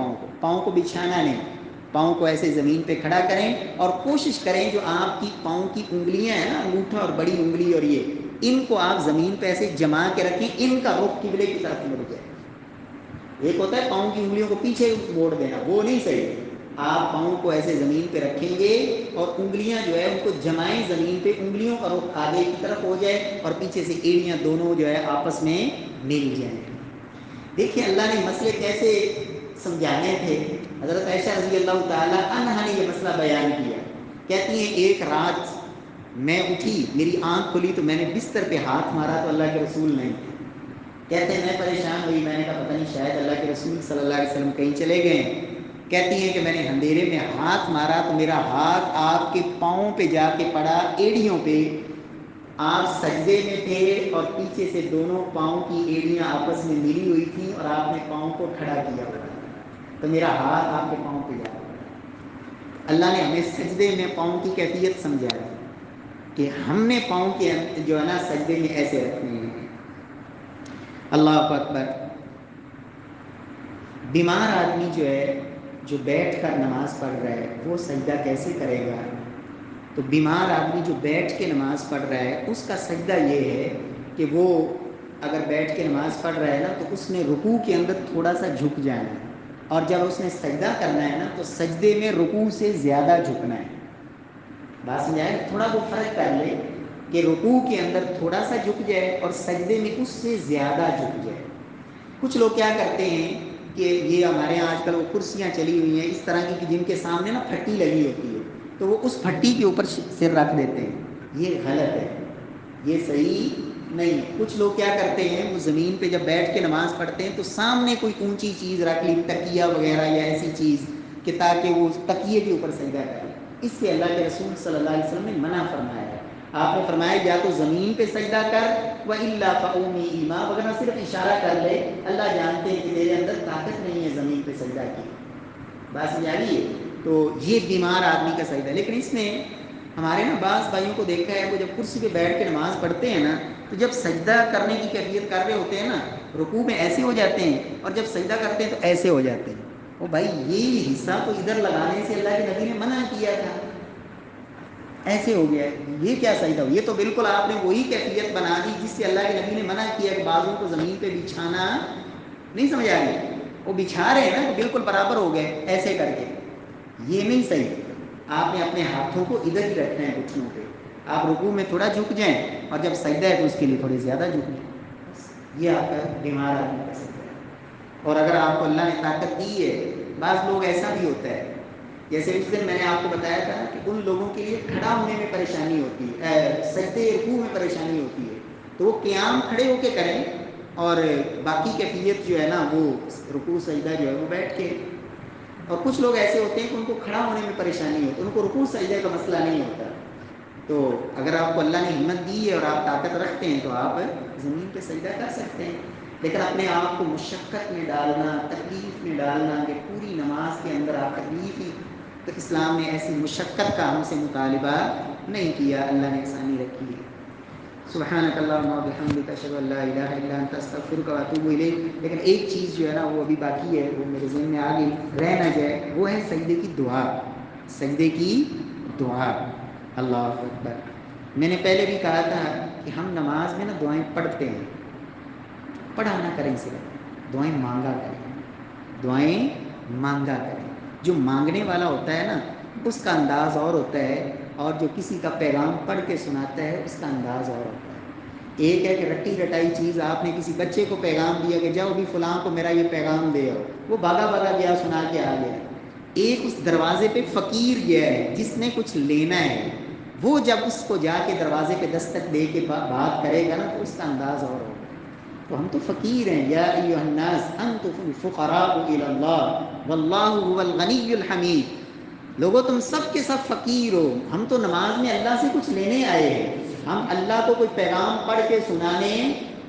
Speaker 1: پاؤں کو بچھانا نہیں، پاؤں کو ایسے زمین پہ کھڑا کریں اور کوشش کریں جو آپ کی پاؤں کی انگلیاں ہیں نا، انگوٹھا اور بڑی انگلی اور یہ، ان کو آپ زمین پہ ایسے جما کے رکھیں، ان کا رخ قبلے کی طرف مڑ جائے۔ ایک ہوتا ہے پاؤں کی انگلیوں کو پیچھے موڑ دینا، وہ نہیں صحیح، آپ پاؤں کو ایسے زمین پہ رکھیں گے اور انگلیاں جو ہے ان کو جمائیں زمین پہ، انگلیوں کا رخ آگے کی طرف ہو جائے اور پیچھے سے ایڑیاں دونوں جو ہے آپس میں مل جائیں۔ دیکھیں اللہ نے مسئلے کیسے سمجھانے تھے۔ حضرت عائشہ رضی اللہ تعالیٰ عنہا نے یہ مسئلہ بیان کیا، کہتی ہیں ایک رات میں اٹھی، میری آنکھ کھلی تو میں نے بستر پہ ہاتھ مارا تو اللہ کے رسول نہیں تھے۔ کہتے ہیں میں پریشان ہوئی، میں نے کہا پتہ نہیں شاید اللہ کے رسول صلی اللہ علیہ وسلم کہیں چلے گئے ہیں۔ کہتی ہیں کہ میں نے اندھیرے میں ہاتھ مارا تو میرا ہاتھ آپ کے پاؤں پہ جا کے پڑا، ایڑیوں پہ، آپ سجدے میں تھے اور پیچھے سے دونوں پاؤں کی ایڑیاں آپس میں ملی ہوئی تھیں اور آپ نے پاؤں کو کھڑا کیا ہوا تو میرا ہاتھ آپ کے پاؤں پہ جا رہا۔ اللہ نے ہمیں سجدے میں پاؤں کی کیفیت سمجھائی کہ ہم نے پاؤں کے جو ہے نا سجدے میں ایسے رکھنے ہیں۔ اللہ اکبر۔ بیمار آدمی جو ہے، جو بیٹھ کر نماز پڑھ رہا ہے، وہ سجدہ کیسے کرے گا؟ تو بیمار آدمی جو بیٹھ کے نماز پڑھ رہا ہے اس کا سجدہ یہ ہے کہ وہ اگر بیٹھ کے نماز پڑھ رہا ہے نا تو اس نے رکوع کے اندر تھوڑا سا جھک جانا ہے، اور جب اس نے سجدہ کرنا ہے نا تو سجدے میں رکوع سے زیادہ جھکنا ہے. بات سمجھ آئے؟ تھوڑا وہ فرق کر لے کہ رکوع کے اندر تھوڑا سا جھک جائے اور سجدے میں اس سے زیادہ جھک جائے. کچھ لوگ کیا کرتے ہیں کہ یہ ہمارے یہاں آج کل وہ کرسیاں چلی ہوئی ہیں اس طرح کی کہ جن کے سامنے نا پھٹی لگی ہوتی ہے، تو وہ اس پھٹی کے اوپر سر رکھ دیتے ہیں. یہ غلط ہے، یہ صحیح نہیں. کچھ لوگ کیا کرتے ہیں وہ زمین پہ جب بیٹھ کے نماز پڑھتے ہیں تو سامنے کوئی اونچی چیز رکھ لی، تکیہ وغیرہ یا ایسی چیز کہ تاکہ وہ تکیے کے اوپر سجدہ کرے. اس سے اللہ کے رسول صلی اللہ علیہ وسلم نے منع فرمایا ہے. آپ نے فرمایا یا تو زمین پہ سجدہ کر وَإِلَّا فَأُومِي إِمَا، وغیرہ صرف اشارہ کر لے. اللہ جانتے ہیں کہ تیرے اندر طاقت نہیں ہے زمین پہ سجدہ کی. بات سمجھ آ رہی ہے؟ تو یہ بیمار آدمی کا سجدہ. لیکن اس میں ہمارے نا بعض بھائیوں کو دیکھا ہے وہ جب کرسی پہ بیٹھ کے نماز پڑھتے ہیں نا تو جب سجدہ کرنے کی کیفیت کر رہے ہوتے ہیں نا رکوع میں ایسے ہو جاتے ہیں اور جب سجدہ کرتے ہیں تو ایسے ہو جاتے ہیں. او بھائی یہ حصہ تو ادھر لگانے سے اللہ کے نبی نے منع کیا تھا، ایسے ہو گیا. یہ کیا سجدہ ہو؟ یہ تو بالکل آپ نے وہی کیفیت بنا دی جس سے اللہ کے نبی نے منع کیا کہ بازو کو زمین پہ بچھانا. نہیں سمجھ آ رہی؟ وہ بچھا رہے ہیں نا تو بالکل برابر ہو گئے ایسے کر کے. یہ نہیں صحیح. آپ نے اپنے ہاتھوں کو ادھر ہی رکھنا ہے گھٹنوں پہ. آپ رکوع میں تھوڑا جھک جائیں اور جب سجدہ ہے تو اس کے لیے تھوڑے زیادہ جھک جائیں. یہ آپ کا بیمار آدمی کا سجدہ ہے. اور اگر آپ کو اللہ نے طاقت دی ہے، بعض لوگ ایسا بھی ہوتا ہے جیسے اس دن میں نے آپ کو بتایا تھا کہ ان لوگوں کے لیے کھڑا ہونے میں پریشانی ہوتی ہے، سجدے رکوع میں پریشانی ہوتی ہے، تو وہ قیام کھڑے ہو کے کریں اور باقی کیفیت جو ہے نا وہ رکوع سجدہ جو ہے وہ بیٹھ کے. اور کچھ لوگ ایسے ہوتے ہیں کہ ان کو کھڑا ہونے میں پریشانی ہوتی ہے، ان کو رکوع سجدے کا مسئلہ نہیں ہوتا. تو اگر آپ کو اللہ نے ہمت دی ہے اور آپ طاقت رکھتے ہیں تو آپ زمین پہ سجدہ کر سکتے ہیں. لیکن اپنے آپ کو مشقت میں ڈالنا، تکلیف میں ڈالنا کہ پوری نماز کے اندر آپ تکلیف ہی، تو اسلام نے ایسی مشقت کا ہم سے مطالبہ نہیں کیا. اللہ نے آسانی رکھی ہے. سبحانک اللہم وبحمدک اشہد ان لا الہ الا انت استغفرک واتوب الیک. لیکن ایک چیز جو ہے نا وہ ابھی باقی ہے، وہ میرے ذہن میں آ گئی، رہ نہ جائے، وہ ہے سجدے کی دعا. سجدے کی دعا. اللہ اکبر. میں نے پہلے بھی کہا تھا کہ ہم نماز میں نا دعائیں پڑھتے ہیں، پڑھا نہ کریں، صرف دعائیں مانگا کریں. دعائیں مانگا کریں. جو مانگنے والا ہوتا ہے نا اس کا انداز اور ہوتا ہے، اور جو کسی کا پیغام پڑھ کے سناتا ہے اس کا انداز اور ہوتا ہے. ایک ہے کہ رٹی رٹائی چیز، آپ نے کسی بچے کو پیغام دیا کہ جاؤ بھی فلاں کو میرا یہ پیغام دے آؤ، وہ بھاگا بھاگا گیا سنا کے آ گیا. ایک اس دروازے پہ فقیر گیا ہے جس نے کچھ لینا ہے، وہ جب اس کو جا کے دروازے پہ دستک دے کے بات کرے گا نا تو اس کا انداز اور ہوگا. تو ہم تو فقیر ہیں. یا ایھا الناس انتم الفقراء الی اللہ واللہ هو الغنی الحمید. لوگوں تم سب کے سب فقیر ہو. ہم تو نماز میں اللہ سے کچھ لینے آئے ہیں. ہم اللہ کو کوئی پیغام پڑھ کے سنانے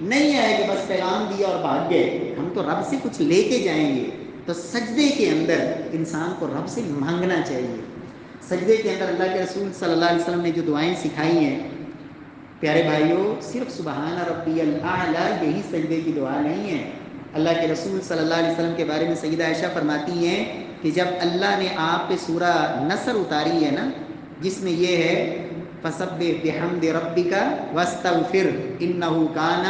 Speaker 1: نہیں آئے کہ بس پیغام دیا اور بھاگ گئے. ہم تو رب سے کچھ لے کے جائیں گے. تو سجدے کے اندر انسان کو رب سے مانگنا چاہیے. سجدے کے اندر اللہ کے رسول صلی اللہ علیہ وسلم نے جو دعائیں سکھائی ہیں پیارے بھائیوں، صرف سبحان ربی الاعلیٰ یہی سجدے کی دعا نہیں ہے. اللہ کے رسول صلی اللہ علیہ وسلم کے بارے میں سیدہ عائشہ فرماتی ہیں کہ جب اللہ نے آپ پہ سورہ نصر اتاری ہے نا جس میں یہ ہے فسبح بحمد ربک واستغفر انہ کان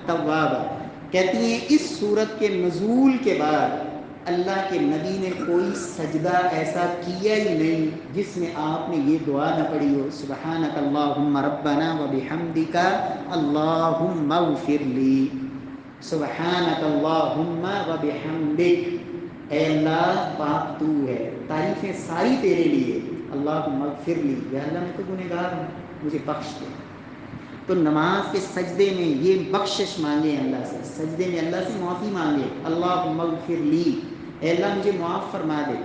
Speaker 1: توابا، کہتی ہیں اس سورت کے نزول کے بعد اللہ کے نبی نے کوئی سجدہ ایسا کیا ہی نہیں جس میں آپ نے یہ دعا نہ پڑھی ہو سبحانک اللہم ربنا وبحمدک اللہم اغفر لی. سبحانک اللہم وبحمدک، اے اللہ پاک تو ہے، تعریفیں ساری تیرے لیے. اللہم اغفر لی، یا اللہ میں تو گنہگار ہوں، مجھے بخش دے. تو نماز کے سجدے میں یہ بخشش مانگے اللہ سے، سجدے میں اللہ سے معافی مانگے. اللہم اغفر لی، اے اللہ مجھے معاف فرما دے.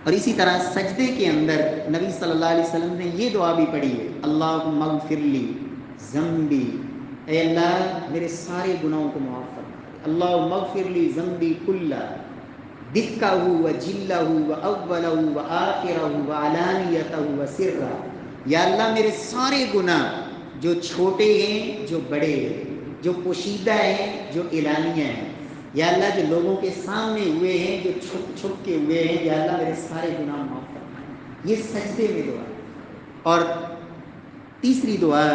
Speaker 1: اور اسی طرح سجدے کے اندر نبی صلی اللہ علیہ وسلم نے یہ دعا بھی پڑھی ہے اللہم اغفر لی ذنبی، اے اللہ میرے سارے گناہوں کو معاف فرما دے. اللہم اغفر لی ذنبی کلہ دکہ و جلہ و اولہ و آخرہ و علانیتہ و سرہ. یا اللہ میرے سارے گناہ جو چھوٹے ہیں جو بڑے ہیں، جو پوشیدہ ہیں جو اعلانیہ ہیں، یا اللہ جو لوگوں کے سامنے ہوئے ہیں جو چھپ چھپ کے ہوئے ہیں، یا اللہ میرے سارے گناہ معاف فرما. یہ سجدے میں دعا. اور تیسری دعا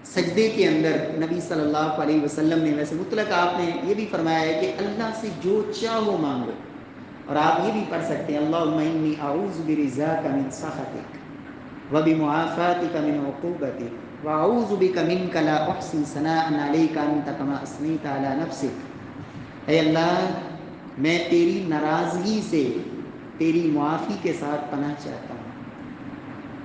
Speaker 1: سجدے کے اندر نبی صلی اللہ علیہ وسلم نے ویسے مطلق آپ نے یہ بھی فرمایا ہے کہ اللہ سے جو چاہو مانگو، اور آپ یہ بھی پڑھ سکتے ہیں اللہم انی اعوذ برضاک من سخطک وبمعافاتک من عقوبتک واعوذ بک منک لا احصی ثناء علیک انت کما اثنیت علی نفسک۔ اے اللہ میں تیری ناراضگی سے تیری معافی کے ساتھ پناہ چاہتا ہوں۔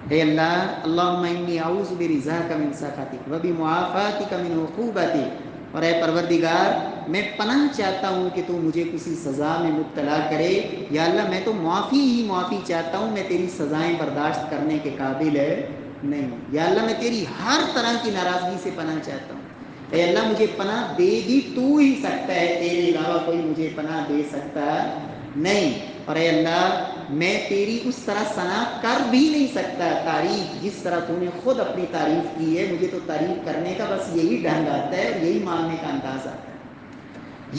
Speaker 1: اے اللہ اللہم انی اعوذ برضاک من سخطک وبمعافاتک من عقوبتک، اور اے پروردگار میں پناہ چاہتا ہوں کہ تو مجھے کسی سزا میں مبتلا کرے، یا اللہ میں تو معافی ہی معافی چاہتا ہوں، میں تیری سزائیں برداشت کرنے کے قابل نہیں، یا اللہ میں تیری ہر طرح کی ناراضگی سے پناہ چاہتا ہوں۔ اے اللہ مجھے پناہ دے بھی تو ہی سکتا ہے، تیرے علاوہ کوئی مجھے پناہ دے سکتا نہیں، اور اے اللہ میں تیری اس طرح ثنا کر بھی نہیں سکتا تعریف جس طرح تو نے خود اپنی تعریف کی ہے، مجھے تو تعریف کرنے کا بس یہی ڈھنگ آتا ہے اور یہی مانگنے کا انداز آتا ہے۔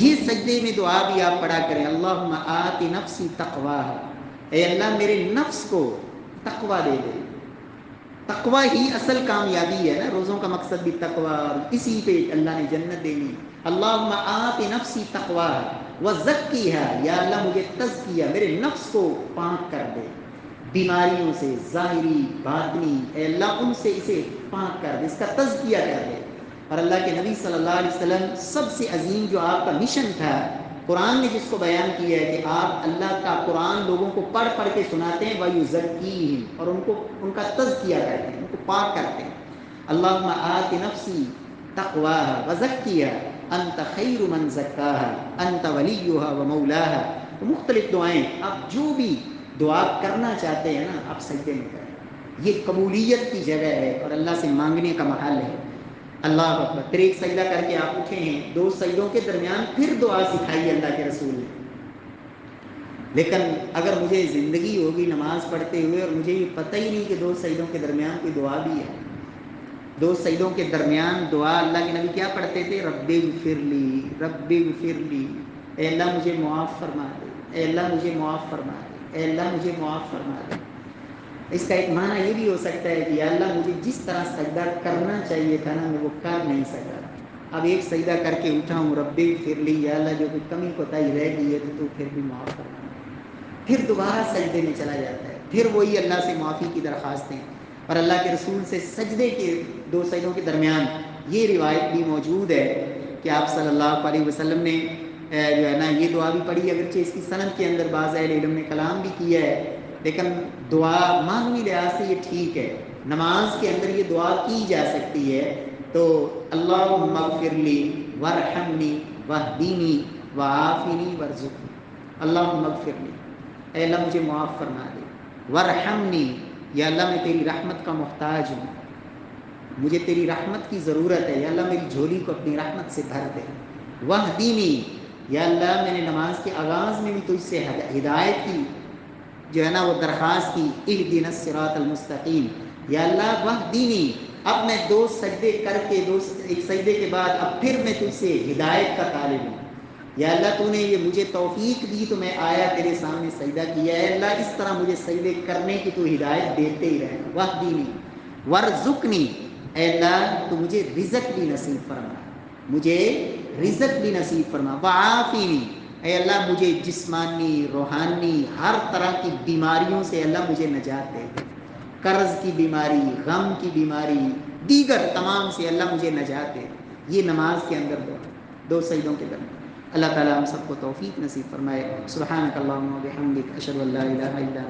Speaker 1: یہ سجدے میں دعا بھی آپ پڑھا کریں اللہم آت نفسی تقواہا، اے اللہ میرے نفس کو تقوی دے دے۔ تقوی ہی اصل کامیابی ہے نا، روزوں کا مقصد بھی تقوی، اور اسی پہ اللہ نے جنت دینی۔ اللہم آت نفسی تقواہا وزکیہا، یا اللہ مجھے تزکیہ میرے نفس کو پاک کر دے بیماریوں سے، ظاہری باطنی، اے اللہ ان سے اسے پاک کر دے، اس کا تزکیہ کر دے۔ اور اللہ کے نبی صلی اللہ علیہ وسلم سب سے عظیم جو آپ کا مشن تھا، قرآن نے جس کو بیان کیا ہے کہ آپ اللہ کا قرآن لوگوں کو پڑھ پڑھ کے سناتے ہیں وَيُزَكِّيهِمْ، اور ان کا تزکیہ کرتے ہیں، ان کو پاک کرتے ہیں۔ اللہم آت نفسی تقواہا وزکیہا انت خیر من زکاہا انت ولیہا ومولاہا۔ تو مختلف دعائیں آپ جو بھی دعا کرنا چاہتے ہیں نا آپ سجدے میں کریں، یہ قبولیت کی جگہ ہے اور اللہ سے مانگنے کا محل ہے۔ اللہ اکبر، پھر ایک سجدہ کر کے آپ اٹھے ہیں، دو سجدوں کے درمیان پھر دعا سکھائی اللہ کے رسول نے۔ لیکن اگر مجھے زندگی ہوگی نماز پڑھتے ہوئے اور مجھے یہ پتہ ہی نہیں کہ دو سجدوں کے درمیان کوئی دعا بھی ہے، دو سجدوں کے درمیان دعا اللہ کے نبی کیا پڑھتے تھے؟ رب اغفر لی، رب اغفر لی، اے اللہ مجھے معاف فرما دے، اے اللہ مجھے معاف فرما دے، اے اللہ مجھے معاف فرما دے۔ اس کا ایک معنی یہ بھی ہو سکتا ہے کہ یا اللہ مجھے جس طرح سجدہ کرنا چاہیے تھا نا میں وہ کر نہیں سکا، اب ایک سجدہ کر کے اٹھا ہوں، رب اغفر لی، یا اللہ جو کوئی کمی کوتاہی رہ گئی ہے تو پھر بھی معاف کرنا۔ پھر دوبارہ سجدے میں چلا جاتا ہے، پھر وہی اللہ سے معافی کی درخواستیں، اور اللہ کے رسول سے سجدے کے دو سجدوں کے درمیان یہ روایت بھی موجود ہے کہ آپ صلی اللہ علیہ وسلم نے جو ہے نا یہ دعا بھی پڑھی، اگرچہ اس کی سند کے اندر بعض اہل علم نے کلام بھی کیا ہے، لیکن دعا معنوی لحاظ سے یہ ٹھیک ہے، نماز کے اندر یہ دعا کی جا سکتی ہے۔ تو اللہم اغفر لی وارحمنی واہدینی وعافنی وارزقنی، اللہم اغفر لی، اے اللہ مجھے معاف فرما دے، وارحمنی، یا اللہ میں تیری رحمت کا محتاج ہوں، مجھے تیری رحمت کی ضرورت ہے، یا اللہ میری جھولی کو اپنی رحمت سے بھر دے، واہدینی، یا اللہ میں نے نماز کے آغاز میں بھی تجھ سے ہدایت کی جو ہے نا وہ درخواست کی، اہدنا الصراط المستقیم، یا اللہ واہدینی، اب میں دو سجدے کر کے ایک سجدے کے بعد اب پھر میں تجھ سے ہدایت کا طالب ہوں، یا اللہ تو نے یہ مجھے توفیق دی تو میں آیا تیرے سامنے سجدہ کیا ہے، اللہ اس طرح مجھے سجدے کرنے کی تو ہدایت دیتے ہی رہے، واہدینی وارزقنی، اے اللہ تو مجھے رزق بھی نصیب فرما، مجھے رزق بھی نصیب فرما، وعافینی، اے اللہ مجھے جسمانی روحانی ہر طرح کی بیماریوں سے اللہ مجھے نجات دے دے، قرض کی بیماری، غم کی بیماری، دیگر تمام سے اللہ مجھے نجات دے۔ یہ نماز کے اندر دو سجدوں کے درمیان اللہ تعالیٰ ہم سب کو توفیق نصیب فرمائے۔ سبحانک اللہم و بحمدک، اشہد ان لا الہ الا انت